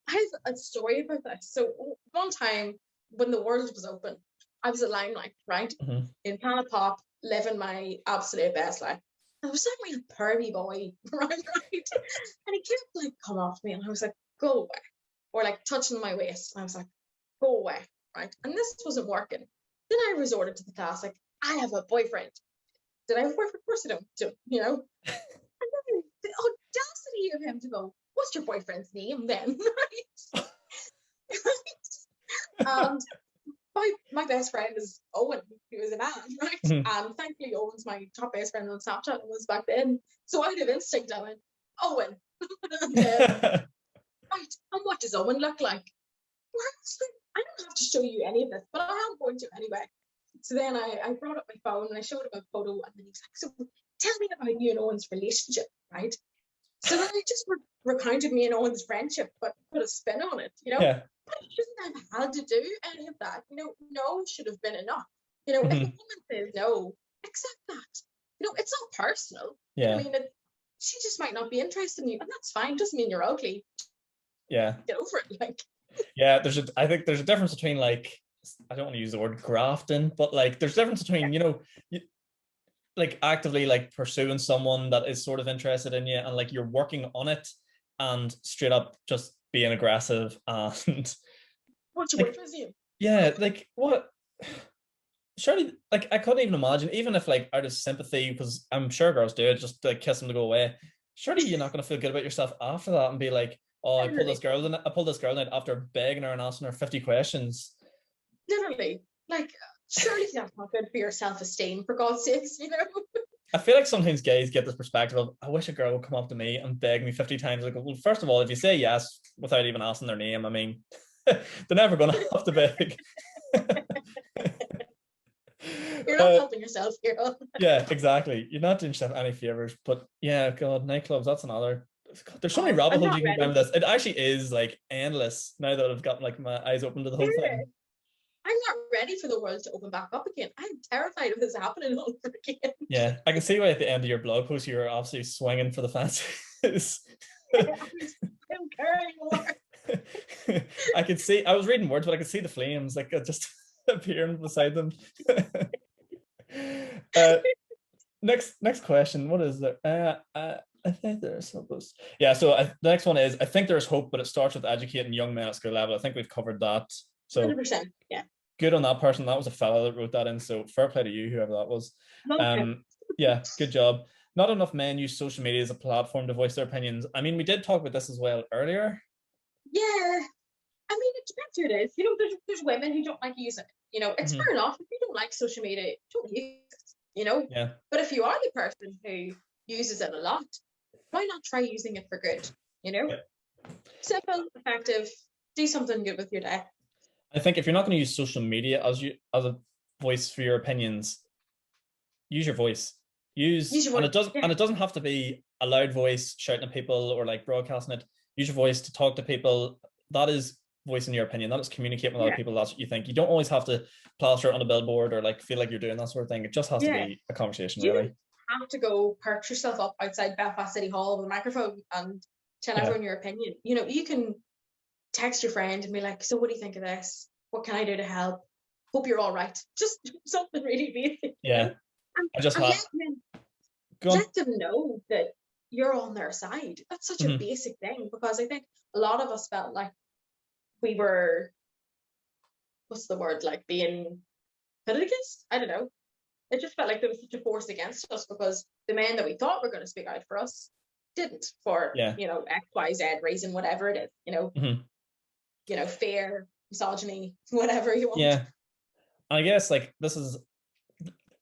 I have a story about this. So one time when the world was open, I was at Limelight, right? In Planet Pop, living my absolute best life. And there was some real pervy boy, right? And he kept like coming off me, and I was like, go away. Or like touching my waist. And I was like, go away, right? And this wasn't working. Then I resorted to the classic, I have a boyfriend. Did I have a boyfriend? Of course I don't, you know? And then the audacity of him to go, what's your boyfriend's name then? Right? And my best friend is Owen, who is a man, right? And thankfully Owen's my top best friend on Snapchat and was back then. So out of instinct I went, Owen. And, right, and what does Owen look like? I don't have to show you any of this, but I am going to anyway. So then I brought up my phone and I showed him a photo, and then he was like, so tell me about you and Owen's relationship, right? So then I just recounted me and Owen's friendship, but put a spin on it, you know? Yeah. But I shouldn't have had to do any of that. You know, no should have been enough. You know, if a woman says no, accept that. it's not personal. Yeah. I mean, she just might not be interested in you, and that's fine. Doesn't mean you're ugly. Yeah. Get over it. Like, yeah, I think there's a difference between, like, I don't want to use the word grafting, but like there's a difference between, like actively like pursuing someone that is sort of interested in you, and like you're working on it, and straight up just being aggressive and what's your like, boyfriend's name? yeah, like what? Surely, like I couldn't even imagine, even if like out of sympathy, because I'm sure girls do it, just to like, kiss them to go away. Surely you're not going to feel good about yourself after that and be like, oh, I pulled this girl in after begging her and asking her 50 questions. Literally, like, surely that's not good for your self-esteem, for God's sakes, I feel like sometimes gays get this perspective of, I wish a girl would come up to me and beg me 50 times. Like, well, first of all, if you say yes without even asking their name, I mean, they're never going to have to beg. You're not helping yourself here. Yeah, exactly. You're not doing yourself any favors. But yeah, God, nightclubs, that's another. God, there's so many rabbit holes you can go down with this. It actually is like endless now that I've gotten like my eyes open to the whole thing. I'm not ready for the world to open back up again. I'm terrified of this happening all over again. Yeah, I can see why at the end of your blog post you're obviously swinging for the fences. I don't care anymore. I could see, I was reading words, but I could see the flames like just appearing beside them. Next question. What is there? I think there's supposed. Yeah. So the next one is, I think there's hope, but it starts with educating young men at school level. I think we've covered that. So 100%. Yeah. Good on that person. That was a fella that wrote that in. So fair play to you, whoever that was. Okay. Yeah. Good job. Not enough men use social media as a platform to voice their opinions. I mean, we did talk about this as well earlier. Yeah. I mean, it depends who it is. There's women who don't like using it. It's fair enough. If you don't like social media, don't use it, Yeah. But if you are the person who uses it a lot, why not try using it for good? Yeah. Simple, effective, do something good with your day. I think if you're not going to use social media as a voice for your opinions, use your voice. Use your voice. And it doesn't have to be a loud voice shouting at people or like broadcasting it. Use your voice to talk to people. That is voicing your opinion. That is communicating with other people. That's what you think. You don't always have to plaster it on a billboard or like feel like you're doing that sort of thing. It just has to be a conversation, really. You have to go perch yourself up outside Belfast City Hall with a microphone and tell everyone your opinion. You can text your friend and be like, so what do you think of this? What can I do to help? Hope you're all right. Just something really basic. Yeah. Let them know that you're on their side. That's such a basic thing, because I think a lot of us felt like we were, what's the word, like being pitted against? I don't know. It just felt like there was such a force against us because the men that we thought were going to speak out for us didn't, for X, Y, Z reason, whatever it is, fear, misogyny, whatever you want. Yeah. I guess like this is,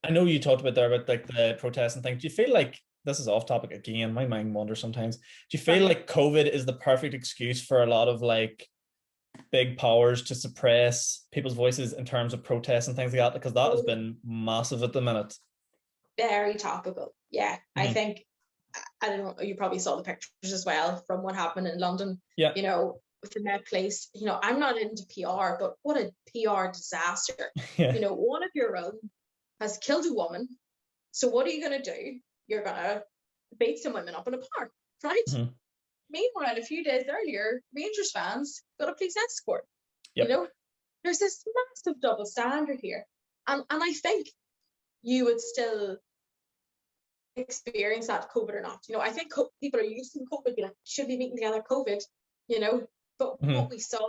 I know you talked about there about like the protests and things. Do you feel like, this is off topic again, my mind wanders sometimes, do you feel like COVID is the perfect excuse for a lot of like big powers to suppress people's voices in terms of protests and things like that? Because that has been massive at the minute. Very topical. Yeah. I think, I don't know, you probably saw the pictures as well from what happened in London. Yeah. With the Met Police. I'm not into PR, but what a PR disaster. One of your own has killed a woman. So what are you going to do? You're going to beat some women up in a park, right? Meanwhile, a few days earlier, Rangers fans got a police escort. There's this massive double standard here. And I think you would still experience that, COVID or not. I think people are used to COVID, be like, should be meeting together, COVID, But what we saw,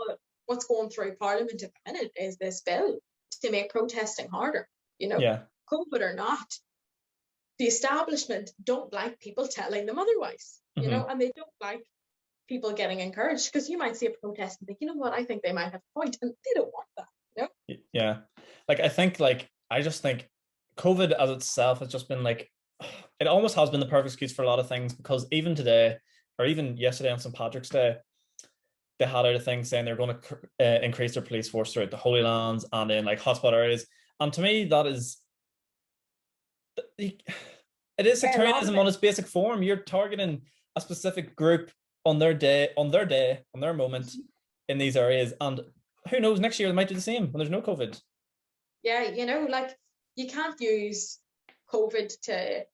what's going through Parliament at the minute is this bill to make protesting harder. COVID or not, the establishment don't like people telling them otherwise, and they don't like people getting encouraged, because you might see a protest and think, you know what, I think they might have a point, and they don't want that, Yeah. Like, I just think COVID as itself has just been like, it almost has been the perfect excuse for a lot of things, because even today, or even yesterday on St. Patrick's Day, they had out a thing saying they're going to increase their police force throughout the Holy Lands and in like hotspot areas. And to me, that is, it is sectarianism on its basic form. You're targeting a specific group on their day, on their moment in these areas. And who knows, next year they might do the same when there's no COVID. Yeah, like you can't use COVID to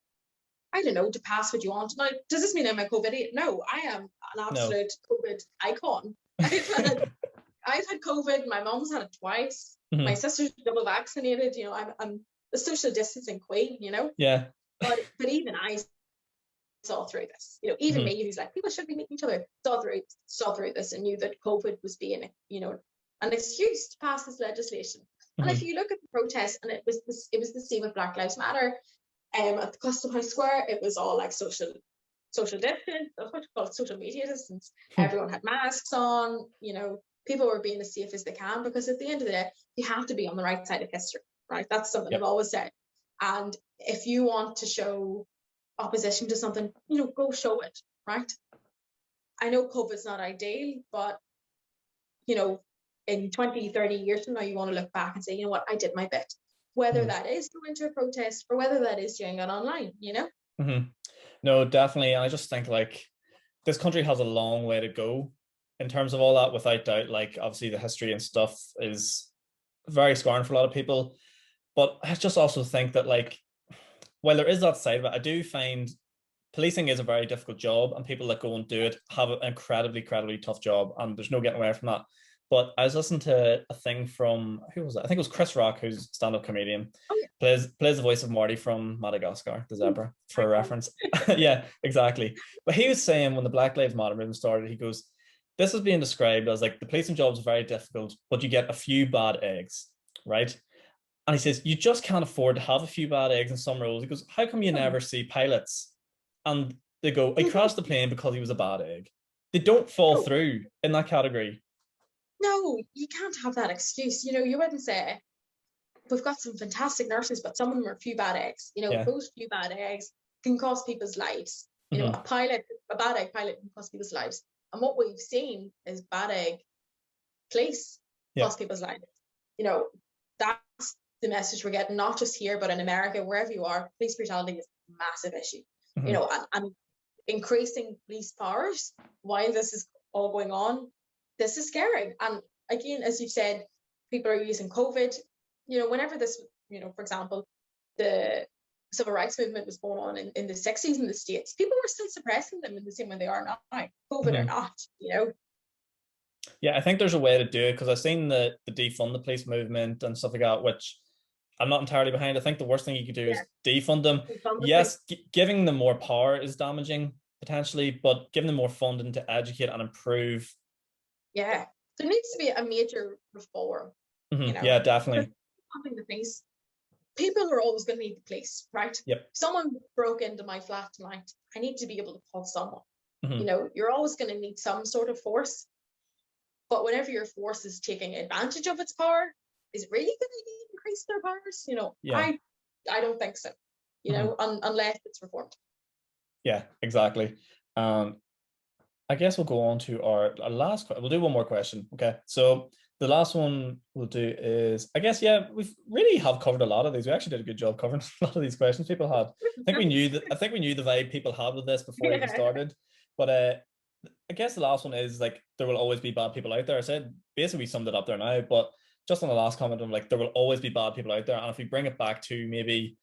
I don't know, to pass what you want. Now, does this mean I'm a COVID idiot? No, I am an absolute COVID icon. I've had COVID. My mom's had it twice. My sister's double vaccinated. You know, I'm the social distancing queen. You know. Yeah. But even I saw through this. You know, even me, who's like, people should be meeting each other, saw through this and knew that COVID was being, you know, an excuse to pass this legislation. And if you look at the protests, and it was the same with Black Lives Matter, at the Custom House Square, it was all like social distance, what you call it, social media distance. Everyone had masks on, you know, people were being as safe as they can, because at the end of the day, you have to be on the right side of history, right? That's something I've always said. And if you want to show opposition to something, you know, go show it, right? I know COVID's not ideal, but, you know, in 20, 30 years from now, you want to look back and say, you know what, I did my bit. Whether that is going to a protest or whether that is doing it online, you know? No, definitely. And I just think, like, this country has a long way to go in terms of all that, without doubt. Like, obviously the history and stuff is very scarring for a lot of people. But I just also think that, like, while there is that side of it, I do find policing is a very difficult job, and people that go and do it have an incredibly tough job, and there's no getting away from that. But I was listening to a thing from, who was it? I think it was Chris Rock, who's a stand-up comedian. Plays the voice of Marty from Madagascar, the zebra, for a reference. Yeah, exactly. But he was saying, when the Black Lives Matter movement started, he goes, this is being described as like the policing job is very difficult, but you get a few bad eggs, right? And he says, you just can't afford to have a few bad eggs in some roles. He goes, how come you never see pilots? And they go, I crashed the plane because he was a bad egg. They don't fall through in that category. No, you can't have that excuse. You know, you wouldn't say, we've got some fantastic nurses, but some of them are a few bad eggs. You know, those few bad eggs can cost people's lives. You know, a bad egg pilot can cost people's lives. And what we've seen is bad egg police cost people's lives. You know, that's the message we're getting, not just here, but in America, wherever you are. Police brutality is a massive issue. You know, and increasing police powers while this is all going on, this is scary. And again, as you've said, people are using COVID. You know, whenever this, you know, for example, the civil rights movement was going on in the 60s in the States, people were still suppressing them in the same way they are now, COVID or not, you know. Yeah, I think there's a way to do it, because I've seen the defund the police movement and stuff like that, which I'm not entirely behind. I think the worst thing you could do is defund them. Yes, giving them more power is damaging potentially, but giving them more funding to educate and improve. Yeah, there needs to be a major reform. You know? Yeah, definitely. The police. People are always going to need the police, right? Yep. If someone broke into my flat tonight, I need to be able to call someone. You know, you're always going to need some sort of force. But whenever your force is taking advantage of its power, is it really going to increase their powers? You know, I don't think so. You know, unless it's reformed. Yeah, exactly. I guess we'll go on to our last. We'll do one more question. Okay, so the last one we'll do is, I guess, we've really have covered a lot of these. We actually did a good job covering a lot of these questions people had. I think we knew the vibe people had with this before we even started. But I guess the last one is, like, there will always be bad people out there. I said basically we summed it up there now, but just on the last comment, I'm like, there will always be bad people out there, and if we bring it back to maybe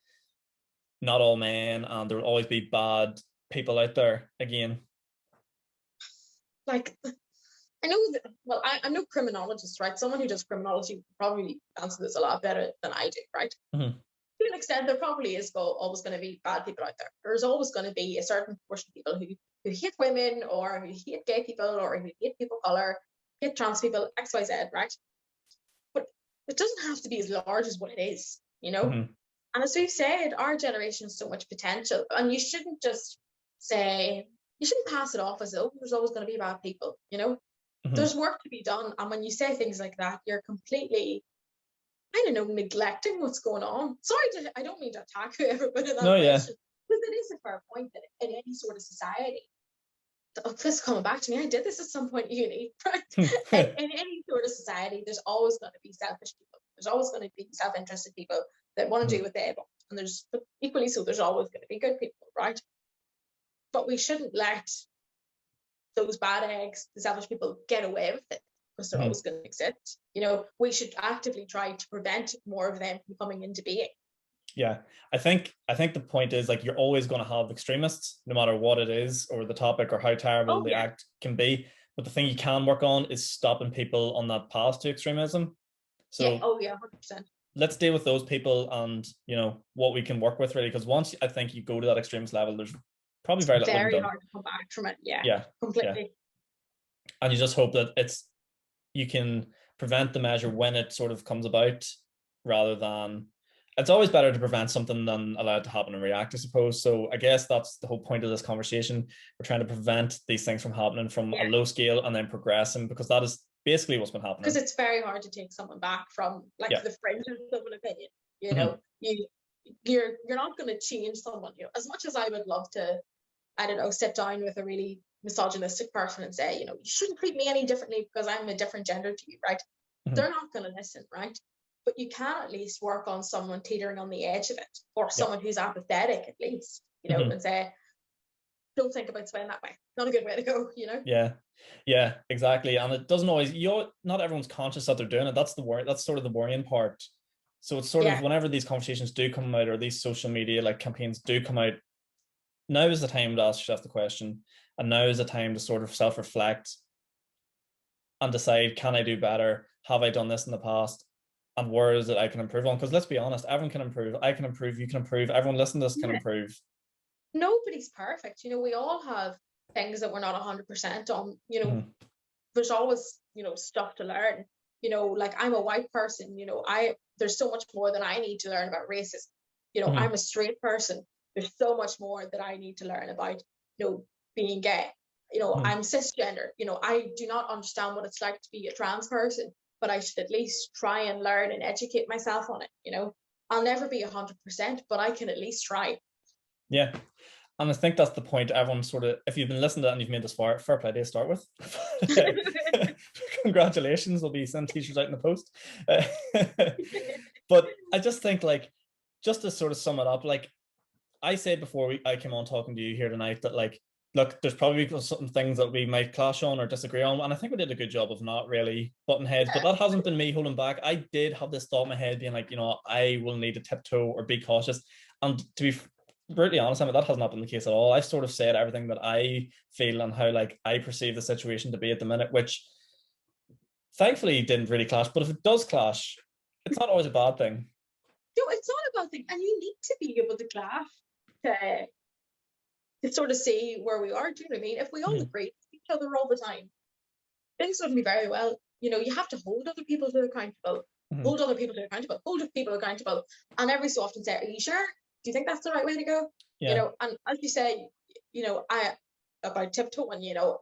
not all men, and there will always be bad people out there again. Like, I know that, well, I'm no criminologist, right? Someone who does criminology would probably answer this a lot better than I do, right? To an extent, there probably is always going to be bad people out there. There's always going to be a certain portion of people who hate women, or who hate gay people, or who hate people of color, hate trans people, XYZ, right? But it doesn't have to be as large as what it is, you know? And as we've said, our generation has so much potential, and you shouldn't just say, you shouldn't pass it off as, oh, there's always going to be bad people, you know? There's work to be done, and when you say things like that, you're completely, I don't know, neglecting what's going on. Sorry, I don't mean to attack whoever put in that question, because it is a fair point that in any sort of society, this coming back to me, I did this at some point in uni, right? In any sort of society, there's always going to be selfish people. There's always going to be self-interested people that want to do what they want, and there's equally so there's always going to be good people, right? But we shouldn't let those bad eggs, the selfish people, get away with it, because they're always going to exist. You know, we should actively try to prevent more of them from coming into being. Yeah, I think the point is like you're always going to have extremists, no matter what it is or the topic or how terrible Oh the yeah, act can be. But the thing you can work on is stopping people on that path to extremism. yeah, So oh yeah, 100%. let's deal with those people and what we can work with really. Because once I think you go to that extremist level, there's probably very little we can Very do. hard to come back from it. Yeah, Yeah, yeah, completely. and you just hope that you can prevent the measure when it sort of comes about, rather than it's always better to prevent something than allow it to happen and react, I suppose. So I guess that's the whole point of this conversation. We're trying to prevent these things from happening from a Yeah, low scale and then progressing, because that is basically what's been because happening. it's very hard to take someone back from like Yeah. the fringes of an opinion. You Mhm. know, you're not going to change someone. You know, as much as I would love to, I don't know, sit down with a really misogynistic person and say, you know, you shouldn't treat me any differently because I'm a different gender to you, right? Mhm. They're not going to listen, right? But you can at least work on someone teetering on the edge of it, or Yeah. someone who's apathetic at least, you know, Mhm. and say, don't think about spending that way. Not a good way to go, you know? Yeah, exactly. And it doesn't always, not everyone's conscious that they're doing it. That's the worry. That's sort of the worrying part. So it's sort of Yeah. whenever these conversations do come out, or these social media like campaigns do come out, now is the time to ask yourself the question, and now is the time to sort of self-reflect and decide, can I do better? Have I done this in the past? And where is it I can improve on? Because let's be honest, everyone can improve. I can improve, you can improve, everyone listening to this can Yeah. improve. Nobody's perfect. You know, we all have things that we're not 100% on. You know, Mhm. there's always, you know, stuff to learn. You know, like I'm a white person, you know, there's so much more that I need to learn about racism. You know, Mhm. I'm a straight person. There's so much more that I need to learn about, you know, being gay. You know, Mhm. I'm cisgender. You know, I do not understand what it's like to be a trans person, but I should at least try and learn and educate myself on it. You know, I'll never be 100%, but I can at least try. Yeah. And I think that's the point. Everyone sort of, if you've been listening to it and you've made this far, fair play to start with. Congratulations, there'll be some t-shirts out in the post. But I just think, like, just to sort of sum it up, like I said before I came on talking to you here tonight, that like, look, there's probably some things that we might clash on or disagree on, and I think we did a good job of not really butting heads. But that hasn't been me holding back. I did have this thought in my head, being like, I will need to tiptoe or be cautious. And to be brutally honest, I mean, that has not been the case at all. I've sort of said everything that I feel and how like I perceive the situation to be at the minute, which thankfully didn't really clash. But if it does clash, it's not always a bad thing. No, it's not about things, and you need to be able to clash to sort of see where we are. Do you know what I mean? If we all agree with each other all the time, things wouldn't be very well. You know, you have to hold other people to accountable, hold other people to accountable, hold people accountable, and every so often say, "Are you sure? Do you think that's the right way to go?" Yeah. You know, and as you say, you know, I about tiptoeing. You know,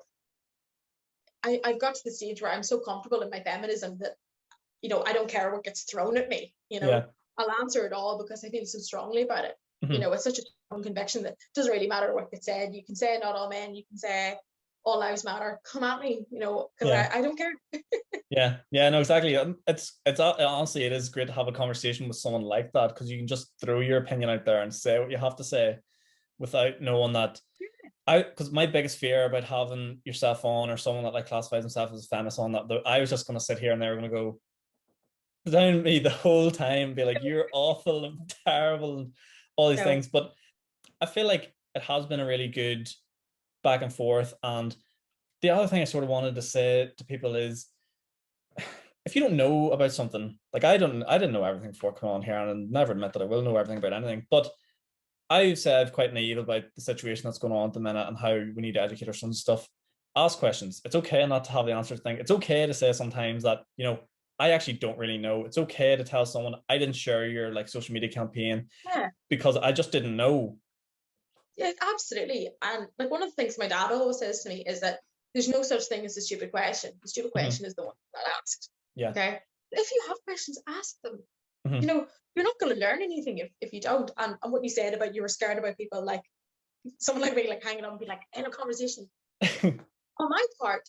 I've got to the stage where I'm so comfortable in my feminism that, you know, I don't care what gets thrown at me. You know, Yeah. I'll answer it all because I feel so strongly about it. You Mhm. know, it's such a strong conviction that it doesn't really matter what gets said. You can say not all men, you can say all lives matter. Come at me, you know, because Yeah. I don't care. Yeah, no, exactly. It's honestly, it is great to have a conversation with someone like that, because you can just throw your opinion out there and say what you have to say without knowing that. Because my biggest fear about having yourself on, or someone that like classifies himself as a feminist on that, I was just going to sit here and they were going to go down me the whole time, be like, you're awful and terrible and all these No. things. But I feel like it has been a really good back and forth. And the other thing I sort of wanted to say to people is, if you don't know about something, like I didn't know everything before coming on here, and I never admit that I will know everything about anything. But I've said quite naive about the situation that's going on at the minute and how we need to educate ourselves and stuff. Ask questions. It's okay not to have the answer thing. It's okay to say sometimes that, I actually don't really know. It's okay to tell someone, I didn't share your like social media campaign Yeah. because I just didn't know. Yeah, absolutely. And like one of the things my dad always says to me is that there's no such thing as a stupid question. The stupid question is the one not asked. Yeah. Okay. If you have questions, ask them. Mhm. You know, you're not going to learn anything if you don't. And what you said about you were scared about people, like someone like me, like hanging on and be like, in a conversation. On my part,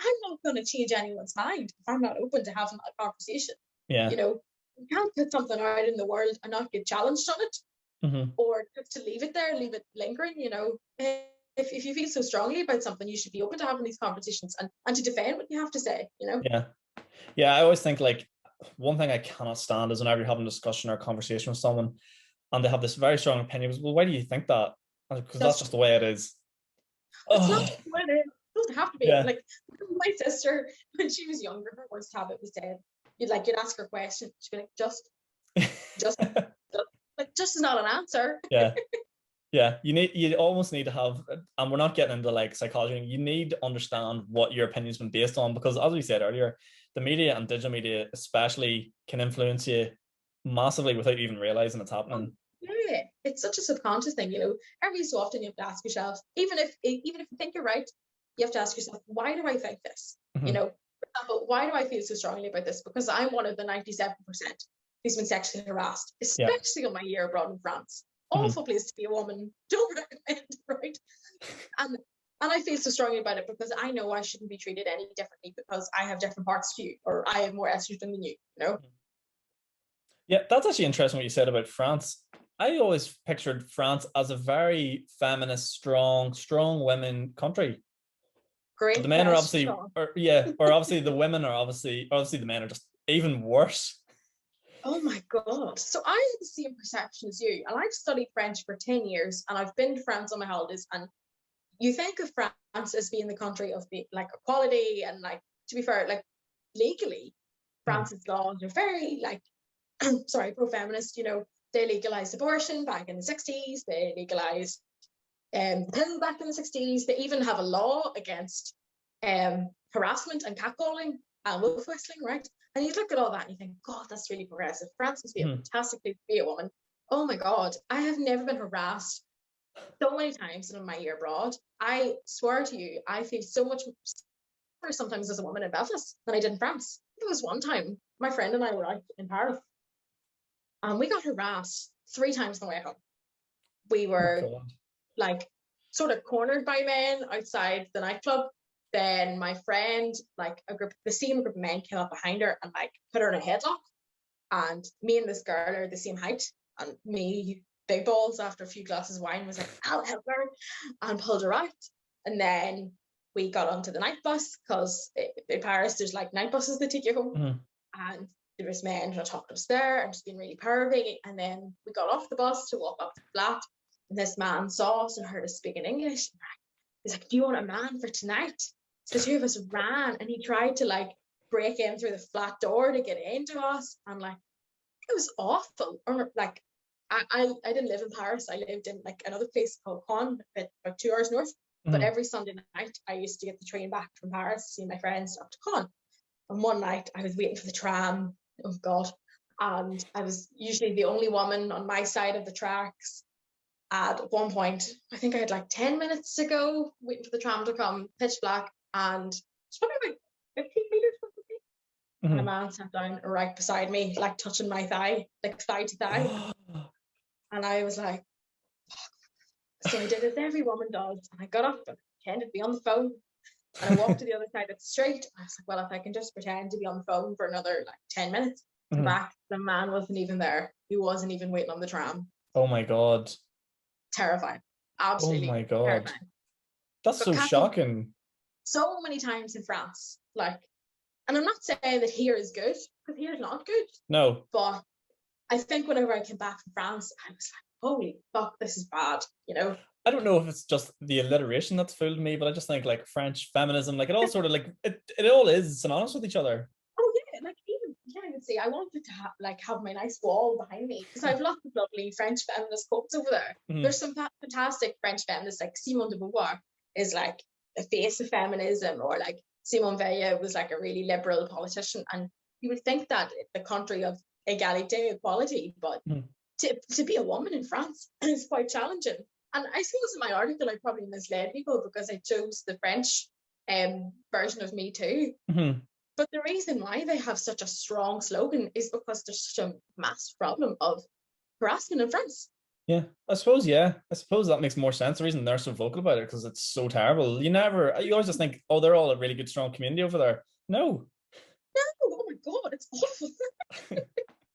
I'm not going to change anyone's mind if I'm not open to having that conversation. Yeah. You know, you can't put something out in the world and not get challenged on it, Mhm. or just to leave it there, leave it lingering. You know, if you feel so strongly about something, you should be open to having these conversations and to defend what you have to say. You know. Yeah. I always think like one thing I cannot stand is whenever you're having a discussion or a conversation with someone, and they have this very strong opinion. Well, why do you think that? Because that's That's just the way it is. It's not just what it is. It doesn't have to be. Yeah. Like my sister, when she was younger, her worst habit was said, you'd ask her a question, she'd be like, just like, just is not an answer. Yeah. Yeah, you almost need to have, and we're not getting into like psychology, you need to understand what your opinion's been based on, because as we said earlier, the media and digital media especially can influence you massively without even realizing it's happening. Yeah, it's such a subconscious thing, Every so often you have to ask yourself, even if you think you're right, you have to ask yourself, why do I think this? For example, why do I feel so strongly about this? Because I'm one of the 97% who's been sexually harassed, especially on my year abroad in France. Awful place to be a woman. Don't recommend, right? And I feel so strongly about it because I know I shouldn't be treated any differently because I have different parts to you, or I have more estrogen than you, Yeah, that's actually interesting what you said about France. I always pictured France as a very feminist, strong women country. Great. The men are obviously, or obviously the women are obviously the men are just even worse. Oh my God. So I had the same perception as you, and I've studied French for 10 years, and I've been to France on my holidays, and you think of France as being the country of equality, and to be fair, legally, France's laws are very pro-feminist, they legalized abortion back in the 60s, they legalized the pill back in the 60s, they even have a law against harassment and catcalling and wolf whistling, right? And you look at all that and you think, God, that's really progressive. France must be a fantastic place to be a woman. Oh my God, I have never been harassed so many times in my year abroad. I swear to you, I feel so much more sometimes as a woman in Belfast than I did in France. There was one time, my friend and I were out in Paris, and we got harassed 3 times on the way home. We were sort of cornered by men outside the nightclub. Then my friend, the same group of men came up behind her and put her in a headlock. And me and this girl are the same height. And me, big balls, after a few glasses of wine, was like, I'll help her, and pulled her out. And then we got onto the night bus, because in Paris there's night buses that take you home. And there was men trying to talk to us there and just being really pervy. And then we got off the bus to walk up to the flat. And this man saw us and heard us speaking English. He's like, do you want a man for tonight? So the 2 of us ran, and he tried to break in through the flat door to get into us. And it was awful. Or I didn't live in Paris. I lived in another place called Caen, about 2 hours north. But every Sunday night I used to get the train back from Paris to see my friends up to Caen. And one night I was waiting for the tram. Oh God. And I was usually the only woman on my side of the tracks. At one point, I think I had 10 minutes to go, waiting for the tram to come, pitch black, and it's probably about 15 meters from me. And a man sat down right beside me, touching my thigh, thigh to thigh. And I was like, fuck. So I did as every woman does, and I got up and pretended to be on the phone. And I walked to the other side of the street. I was like, well, if I can just pretend to be on the phone for another 10 minutes, come back. The man wasn't even there. He wasn't even waiting on the tram. Oh my God. Terrifying. Absolutely. Oh my God. Terrifying. That's so shocking. So many times in France, and I'm not saying that here is good, because here is not good. No. But I think whenever I came back from France, I was like, holy fuck, this is bad, I don't know if it's just the alliteration that's fooled me, but I just think French feminism, it all sort of it all is synonymous with each other. Oh yeah, even you can't even see. I wanted to have my nice wall behind me, because I have lots of lovely French feminist quotes over there. There's some fantastic French feminists, like Simone de Beauvoir is the face of feminism, or Simone Veil was a really liberal politician, and you would think that the country of equality, equality, but to be a woman in France is quite challenging. And I suppose in my article I probably misled people because I chose the French version of Me Too. But the reason why they have such a strong slogan is because there's such a massive problem of harassment in France. Yeah, I suppose that makes more sense. The reason they're so vocal about it, because it's so terrible. You always just think, oh, they're all a really good, strong community over there. No, oh my God, it's awful.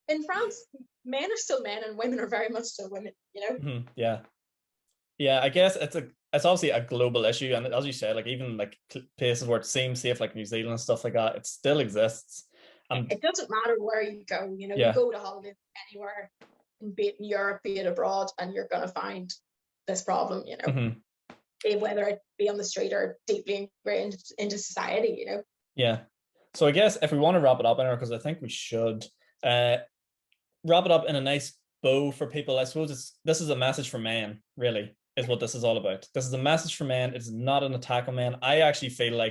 In France, men are still men and women are very much still women, Yeah, I guess it's obviously a global issue, and as you said, even places where it seems safe, like New Zealand and stuff like that, it still exists. And it doesn't matter where you go, you go to holidays anywhere. be it in Europe, be it abroad, and you're going to find this problem, you know, whether it be on the street or deeply ingrained into society, you know. Yeah. So I guess if we want to wrap it up, because I think we should wrap it up in a nice bow for people, I suppose this is a message for men, really, is what this is all about. This is a message for men. It's not an attack on men. I actually feel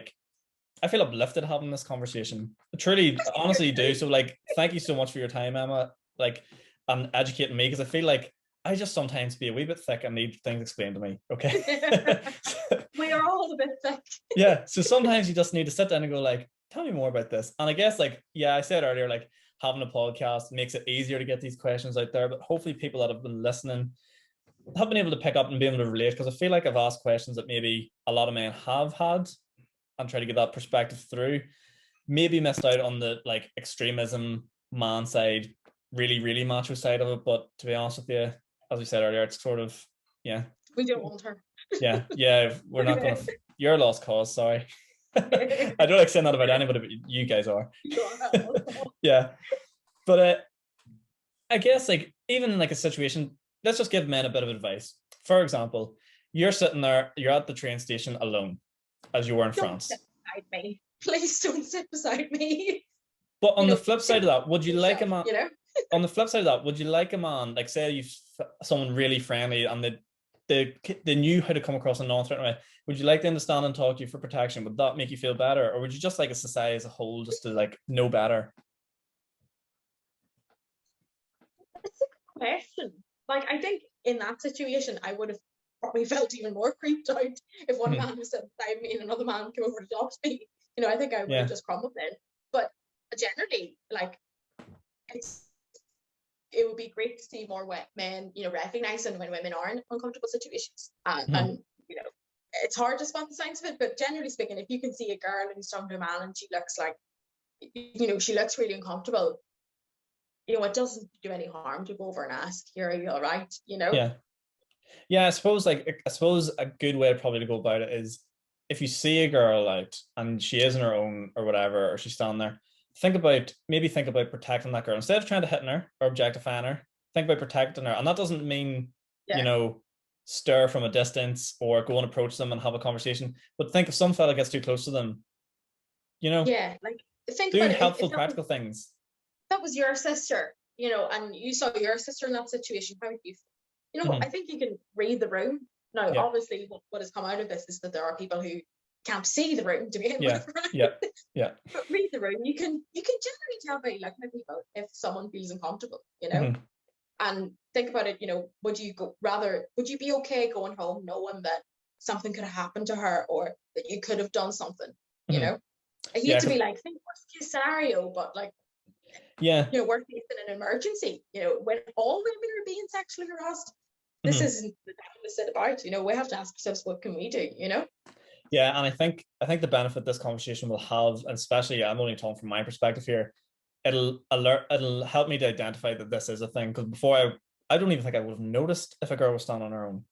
uplifted having this conversation. I truly, honestly do. So like, thank you so much for your time, Emma. Like, and educating me, because I feel like I just sometimes be a wee bit thick and need things explained to me. Okay. We are all a bit thick. Yeah. So sometimes you just need to sit down and go like, tell me more about this. And I guess like, yeah, I said earlier, like having a podcast makes it easier to get these questions out there, but hopefully people that have been listening have been able to pick up and be able to relate, because I feel like I've asked questions that maybe a lot of men have had and try to get that perspective through. Maybe missed out on the like extremism man side, really, really macho side of it. But to be honest with you, as we said earlier, it's sort of, yeah. We don't want her. Yeah, we're not going to, you're a lost cause, sorry. I don't like saying that about anybody, but you guys are. Yeah. But I guess like, even in like a situation, let's just give men a bit of advice. For example, you're sitting there, you're at the train station alone, as you were in France. Sit beside me. Please don't sit beside me. But on the flip side of that, would you like a man? You know? On the flip side of that, would you like a man, like say you've someone really friendly and they knew how to come across a non-threatening way, would you like them to stand and talk to you for protection? Would that make you feel better? Or would you just like a society as a whole just to like know better? It's a good question. Like, I think in that situation, I would have probably felt even more creeped out if one man was sitting beside me and another man came over to talk to me. You know, I think I would have just crumbled then. But generally, like, it would be great to see more men, you know, recognizing when women are in uncomfortable situations. And, you know, it's hard to spot the signs of it, but generally speaking, if you can see a girl who's talking to a man and she looks like, you know, she looks really uncomfortable, you know, it doesn't do any harm to go over and ask, are you all right? You know? Yeah, I suppose a good way probably to go about it is, if you see a girl out and she is on her own or whatever, or she's standing there, think about protecting that girl. Instead of trying to hit her or objectifying her, think about protecting her. And that doesn't mean, you know, stare from a distance or go and approach them and have a conversation. But think if some fella gets too close to them, you know, like think do about helpful practical things. That was your sister, you know, and you saw your sister in that situation. How would you, you know, I think you can read the room. Now, obviously, what has come out of this is that there are people who can't see the room to begin with. Right? But read the room. You can generally tell by looking at people if someone feels uncomfortable, you know. And think about it, you know, would you be okay going home knowing that something could have happened to her, or that you could have done something, you know? I hate to be like, think worst case scenario, but like, you know, worst case in an emergency, you know, when all women are being sexually harassed, this isn't the time to sit about, you know. We have to ask ourselves, what can we do, you know? Yeah, and I think the benefit this conversation will have, and especially I'm only talking from my perspective here, it'll help me to identify that this is a thing, because before I don't even think I would have noticed if a girl was standing on her own.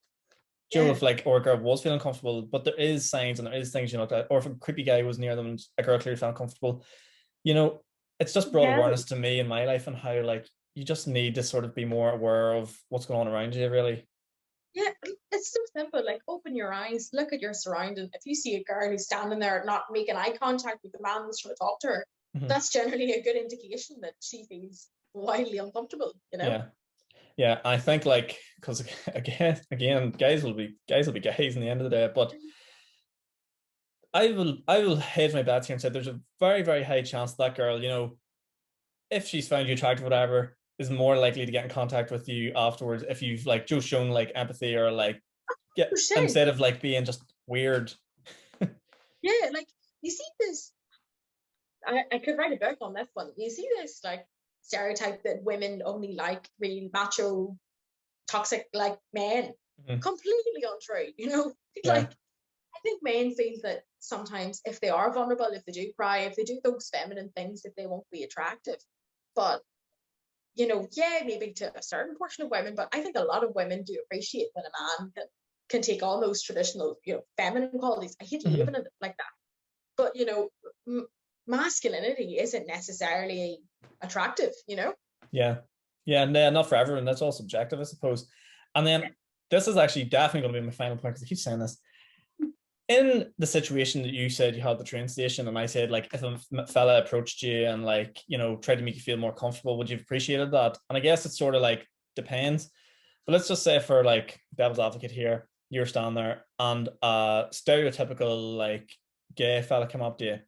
Joe, if like, or a girl was feeling comfortable, but there is signs and there is things, you know, or if a creepy guy was near them and a girl clearly felt comfortable, you know, it's just brought awareness to me in my life and how like you just need to sort of be more aware of what's going on around you, really. Yeah, it's so simple. Like, open your eyes, look at your surroundings. If you see a girl who's standing there not making eye contact with the man who's trying to talk to her, that's generally a good indication that she feels wildly uncomfortable, you know? Yeah, I think like, because again, guys will be guys in the end of the day, but I will hedge my bets here and say there's a very, very high chance that girl, you know, if she's found you attractive, whatever, is more likely to get in contact with you afterwards if you've like just shown like empathy or like instead of like being just weird. Yeah, like you see this. I could write a book on this one. You see this like stereotype that women only like really macho, toxic like men. Completely untrue, you know. Like, I think men feel that sometimes if they are vulnerable, if they do cry, if they do those feminine things, that they won't be attractive. But you know, maybe to a certain portion of women, but I think a lot of women do appreciate when a man can take on those traditional, you know, feminine qualities. I hate living in it like that. But, you know, masculinity isn't necessarily attractive, you know? Yeah. Yeah, and not for everyone. That's all subjective, I suppose. And then this is actually definitely going to be my final point because I keep saying this. In the situation that you said you had at the train station, and I said, like, if a fella approached you and, like, you know, tried to make you feel more comfortable, would you have appreciated that? And I guess it's sort of like depends. But let's just say, for like devil's advocate here, you're standing there and a stereotypical like gay fella come up to you,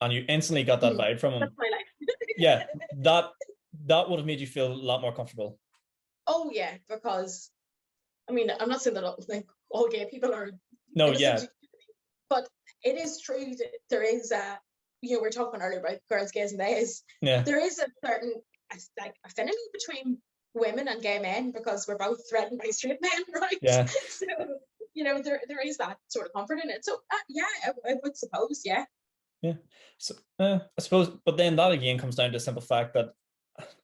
and you instantly got that vibe from That's him. my life. Yeah, that would have made you feel a lot more comfortable. Oh yeah, because I mean, I'm not saying that all gay people are No, innocent, yeah, but it is true that there is a, you know, we are talking earlier about girls, gays, and theys. yeah, There is a certain like affinity between women and gay men because we're both threatened by straight men, right? yeah. So you know, there is that sort of comfort in it. So yeah, I would suppose, yeah. Yeah. So I suppose, but then that again comes down to the simple fact that,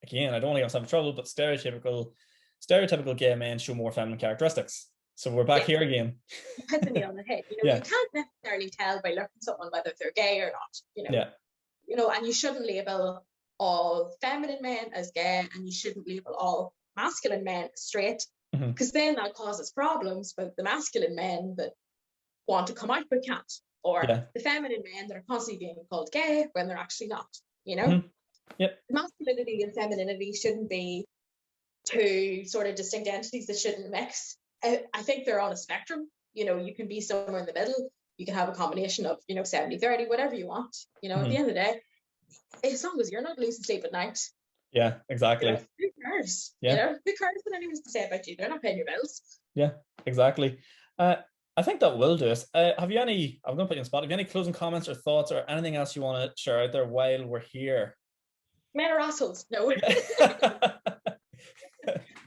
again, I don't want to get myself in trouble, but stereotypical gay men show more feminine characteristics. So we're back here again. You hit the nail on the head. You know, you can't necessarily tell by looking at someone whether they're gay or not. You know, and you shouldn't label all feminine men as gay, and you shouldn't label all masculine men as straight, because then that causes problems with the masculine men that want to come out but can't, or the feminine men that are constantly being called gay when they're actually not. You know, masculinity and femininity shouldn't be two sort of distinct entities that shouldn't mix. I think they're on a spectrum. You know, you can be somewhere in the middle. You can have a combination of, you know, 70-30, whatever you want. You know, at the end of the day, as long as you're not losing sleep at night. Yeah, exactly. You know, who cares? Yeah. You know, who cares what anyone's to say about you? They're not paying your bills. Yeah, exactly. I think that will do us. Have you any, I'm going to put you on the spot, have you any closing comments or thoughts or anything else you want to share out there while we're here? Men are assholes. No.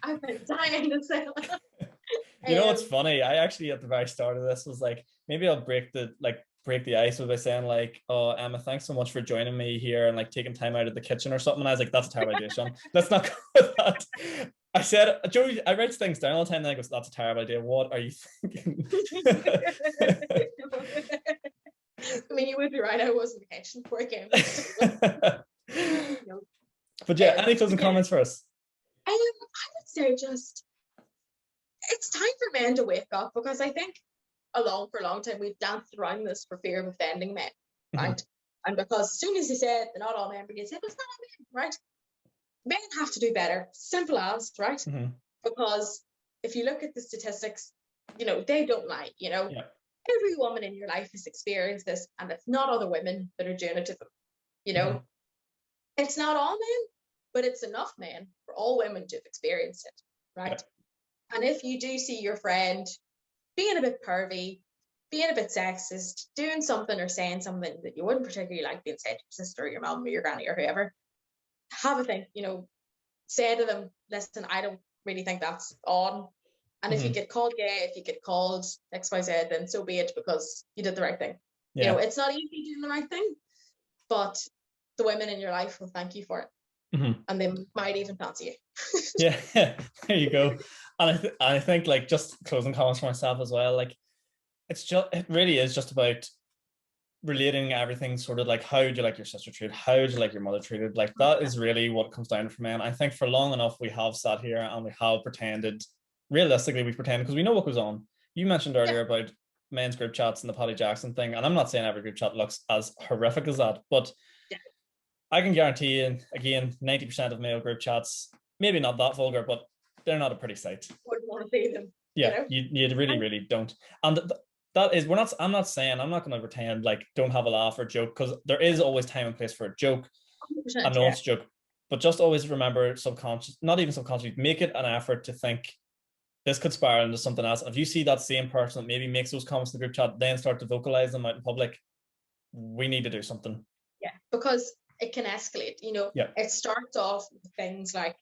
I've been dying to say that. You know what's funny? I actually, at the very start of this, was like, maybe I'll break the ice by saying, like, oh, Emma, thanks so much for joining me here and like taking time out of the kitchen or something. And I was like, that's a terrible idea, Sean. Let's not go with that. I said, Joey, I write things down all the time, and I go, that's a terrible idea. What are you thinking? I mean, you would be right. I was in the kitchen before I came. But yeah, any closing comments for us? I would say just, it's time for men to wake up, because I think for a long time we've danced around this for fear of offending men, right? And because as soon as you say it, they're not all men, but you say, but it's not all men, right? Men have to do better, simple as, right? Because if you look at the statistics, you know, they don't lie. You know, every woman in your life has experienced this, and it's not other women that are doing it to them. You know, it's not all men, but it's enough men for all women to have experienced it, right? And if you do see your friend being a bit pervy, being a bit sexist, doing something or saying something that you wouldn't particularly like being said to your sister or your mom or your granny or whoever, have a think, you know, say to them, listen, I don't really think that's on. And if you get called gay, if you get called XYZ, then so be it, because you did the right thing. You know, it's not easy doing the right thing, but the women in your life will thank you for it. And they might even fancy you. There you go. And I think, like, just closing comments for myself as well, like, it really is just about relating everything, sort of like, how do you like your sister treated, how do you like your mother treated, like, that is really what comes down for men. I think for long enough we have sat here and we have pretended, realistically we pretend, because we know what goes on. You mentioned earlier about men's group chats and the Paddy Jackson thing, and I'm not saying every group chat looks as horrific as that, but I can guarantee you, again, 90% of male group chats, maybe not that vulgar, but they're not a pretty sight. Wouldn't want to see them. Yeah, you really don't. And that is, I'm not saying, I'm not going to pretend like don't have a laugh or joke, because there is always time and place for a joke. I know it's a joke, but just always remember, not even subconsciously, make it an effort to think this could spiral into something else. If you see that same person that maybe makes those comments in the group chat, then start to vocalize them out in public, we need to do something. Yeah, because it can escalate. You know, it starts off with things like,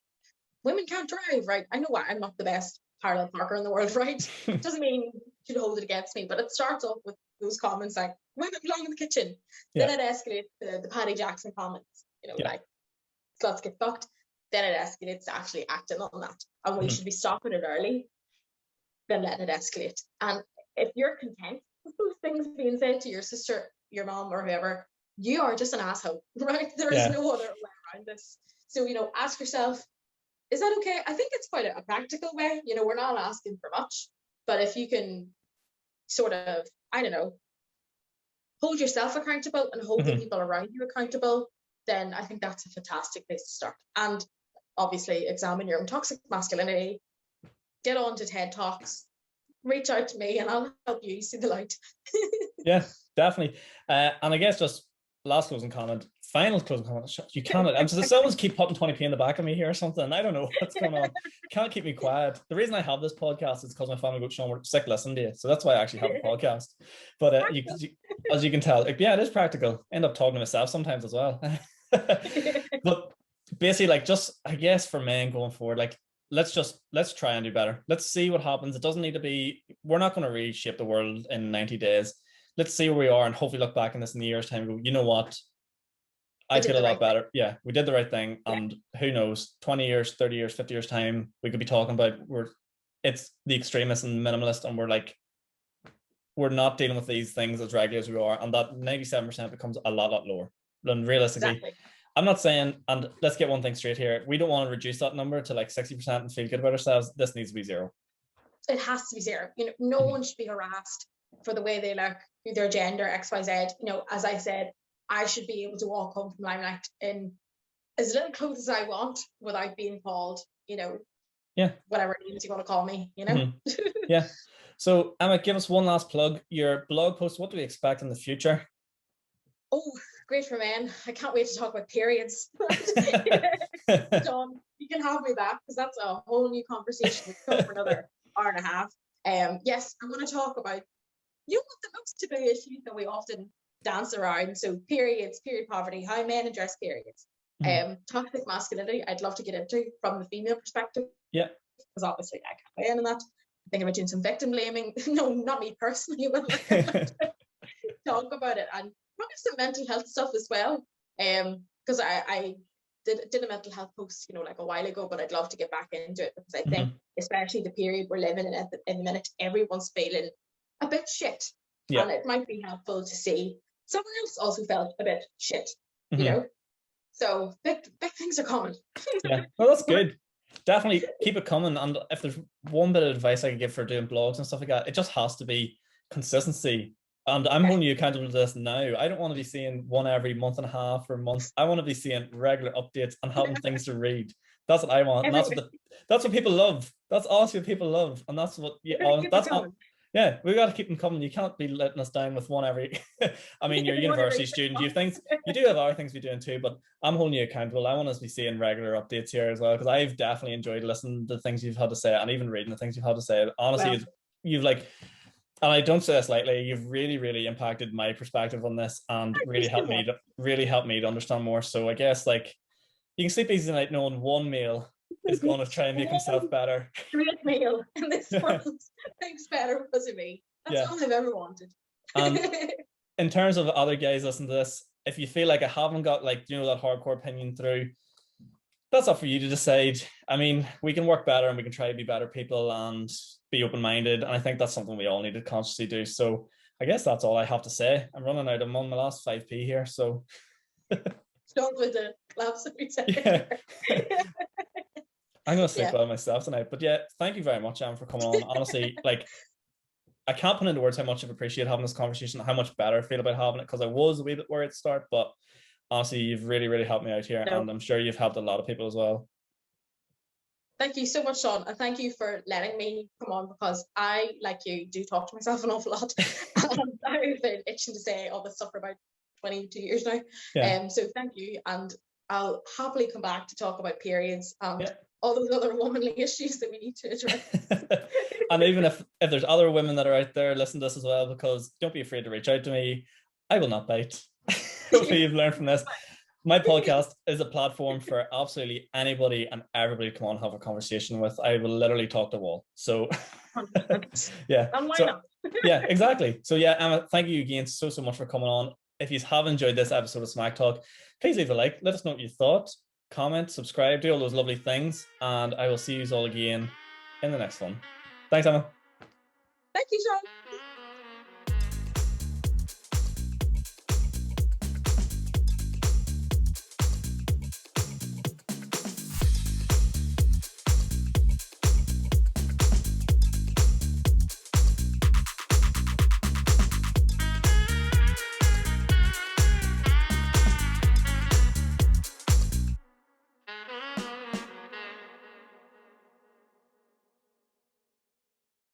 women can't drive, right? I know I'm not the best parallel parker in the world, right? Doesn't mean you should hold it against me, but it starts off with those comments like, women belong in the kitchen. Then it escalates to the Paddy Jackson comments, you know, like, sluts get fucked. Then it escalates to actually acting on that. And we should be stopping it early, then letting it escalate. And if you're content with those things being said to your sister, your mom, or whoever, you are just an asshole, right? There is no other way around this. So, you know, ask yourself, Is that okay? I think it's quite a practical way. You know, we're not asking for much, but if you can sort of, I don't know, hold yourself accountable and hold the people around you accountable, then I think that's a fantastic place to start. And obviously examine your own toxic masculinity, get on to TED Talks, reach out to me and I'll help you see the light. Yeah, definitely. And I guess just last closing comment, final closing comment. You cannot, I'm just, someone's keep putting 20p in the back of me here or something. I don't know what's going on. Can't keep me quiet. The reason I have this podcast is because my family goes, Sean, we're sick listening to you. So that's why I actually have a podcast. But as you can tell, like, yeah, it is practical. I end up talking to myself sometimes as well. But basically, like, just, I guess for men going forward, like, let's try and do better. Let's see what happens. It doesn't need to be, we're not going to reshape the world in 90 days. Let's see where we are and hopefully look back in this in a year's time and go, you know what? I feel a lot better. Yeah, we did the right thing. Yeah. And who knows, 20 years, 30 years, 50 years time, we could be talking about it's the extremists and minimalist, and we're not dealing with these things as regularly as we are. And that 97% becomes a lot lower. And realistically, exactly. I'm not saying, and let's get one thing straight here, we don't want to reduce that number to like 60% and feel good about ourselves. This needs to be 0. It has to be 0. You know, no one should be harassed for the way they look, their gender, XYZ. You know, as I said, I should be able to walk home from Limelight in as little clothes as I want without being called, you know, whatever names you want to call me, you know. Yeah. So Emma, give us one last plug. Your blog post, what do we expect in the future? Oh, great for men. I can't wait to talk about periods. John, you can have me back because that's a whole new conversation for another hour and a half. Yes, I'm going to talk about, you know, the most typical issues that we often dance around. So periods, period poverty, how men address periods. Toxic masculinity, I'd love to get into from the female perspective. Yeah. Because obviously I can't weigh in on that. I think about doing some victim blaming. No, not me personally, but talk about it, and probably some mental health stuff as well. Because I did a mental health post, you know, like a while ago, but I'd love to get back into it because I think, especially the period we're living in at the minute, everyone's feeling a bit shit. Yeah. And it might be helpful to see someone else also felt a bit shit, you know. So big things are coming. Yeah, well, that's good. Definitely keep it coming. And if there's one bit of advice I could give for doing blogs and stuff like that, it just has to be consistency. And I'm holding you accountable to this now. I don't want to be seeing one every month and a half or month. I want to be seeing regular updates and having things to read. That's what I want. And that's what people love. That's honestly what people love. And that's what that's all. Yeah, we got to keep them coming. You can't be letting us down with one every. I mean, you're a university student. You do have other things we're doing too, but I'm holding you accountable. I want us to be seeing regular updates here as well, because I've definitely enjoyed listening to the things you've had to say and even reading the things you've had to say. Honestly, you've like, and I don't say this lightly, you've really, really impacted my perspective on this and really helped me to understand more. So I guess like you can sleep easy tonight knowing one meal is going to try and make himself better. Great meal in this world. Thanks better because of me. That's all I've ever wanted. In terms of other guys listening to this, if you feel like I haven't got like, you know, that hardcore opinion through, that's up for you to decide. I mean, we can work better and we can try to be better people and be open-minded. And I think that's something we all need to consciously do. So I guess that's all I have to say. I'm running out. I'm on my last 5p here. So start with the claps that we said. Yeah. I'm going to sleep well myself tonight. But yeah, thank you very much, Em, for coming on. Honestly, like, I can't put into words how much I've appreciated having this conversation, how much better I feel about having it, because I was a wee bit worried at the start, but honestly, you've really, really helped me out here, and I'm sure you've helped a lot of people as well. Thank you so much, Sean, and thank you for letting me come on, because I, like you, do talk to myself an awful lot, and I've been itching to say all this stuff for about 22 years now. So thank you, and I'll happily come back to talk about periods and all those other womanly issues that we need to address. And even if there's other women that are out there, listen to this as well, because don't be afraid to reach out to me. I will not bite. Hopefully you've learned from this. My podcast is a platform for absolutely anybody and everybody to come on and have a conversation with. I will literally talk to a wall. So yeah. And why not? Yeah, exactly. So yeah, Emma, thank you again so much for coming on. If you have enjoyed this episode of Smac Talk, please leave a like. Let us know what you thought. Comment, subscribe, do all those lovely things. And I will see you all again in the next one. Thanks, Emma. Thank you, Sean.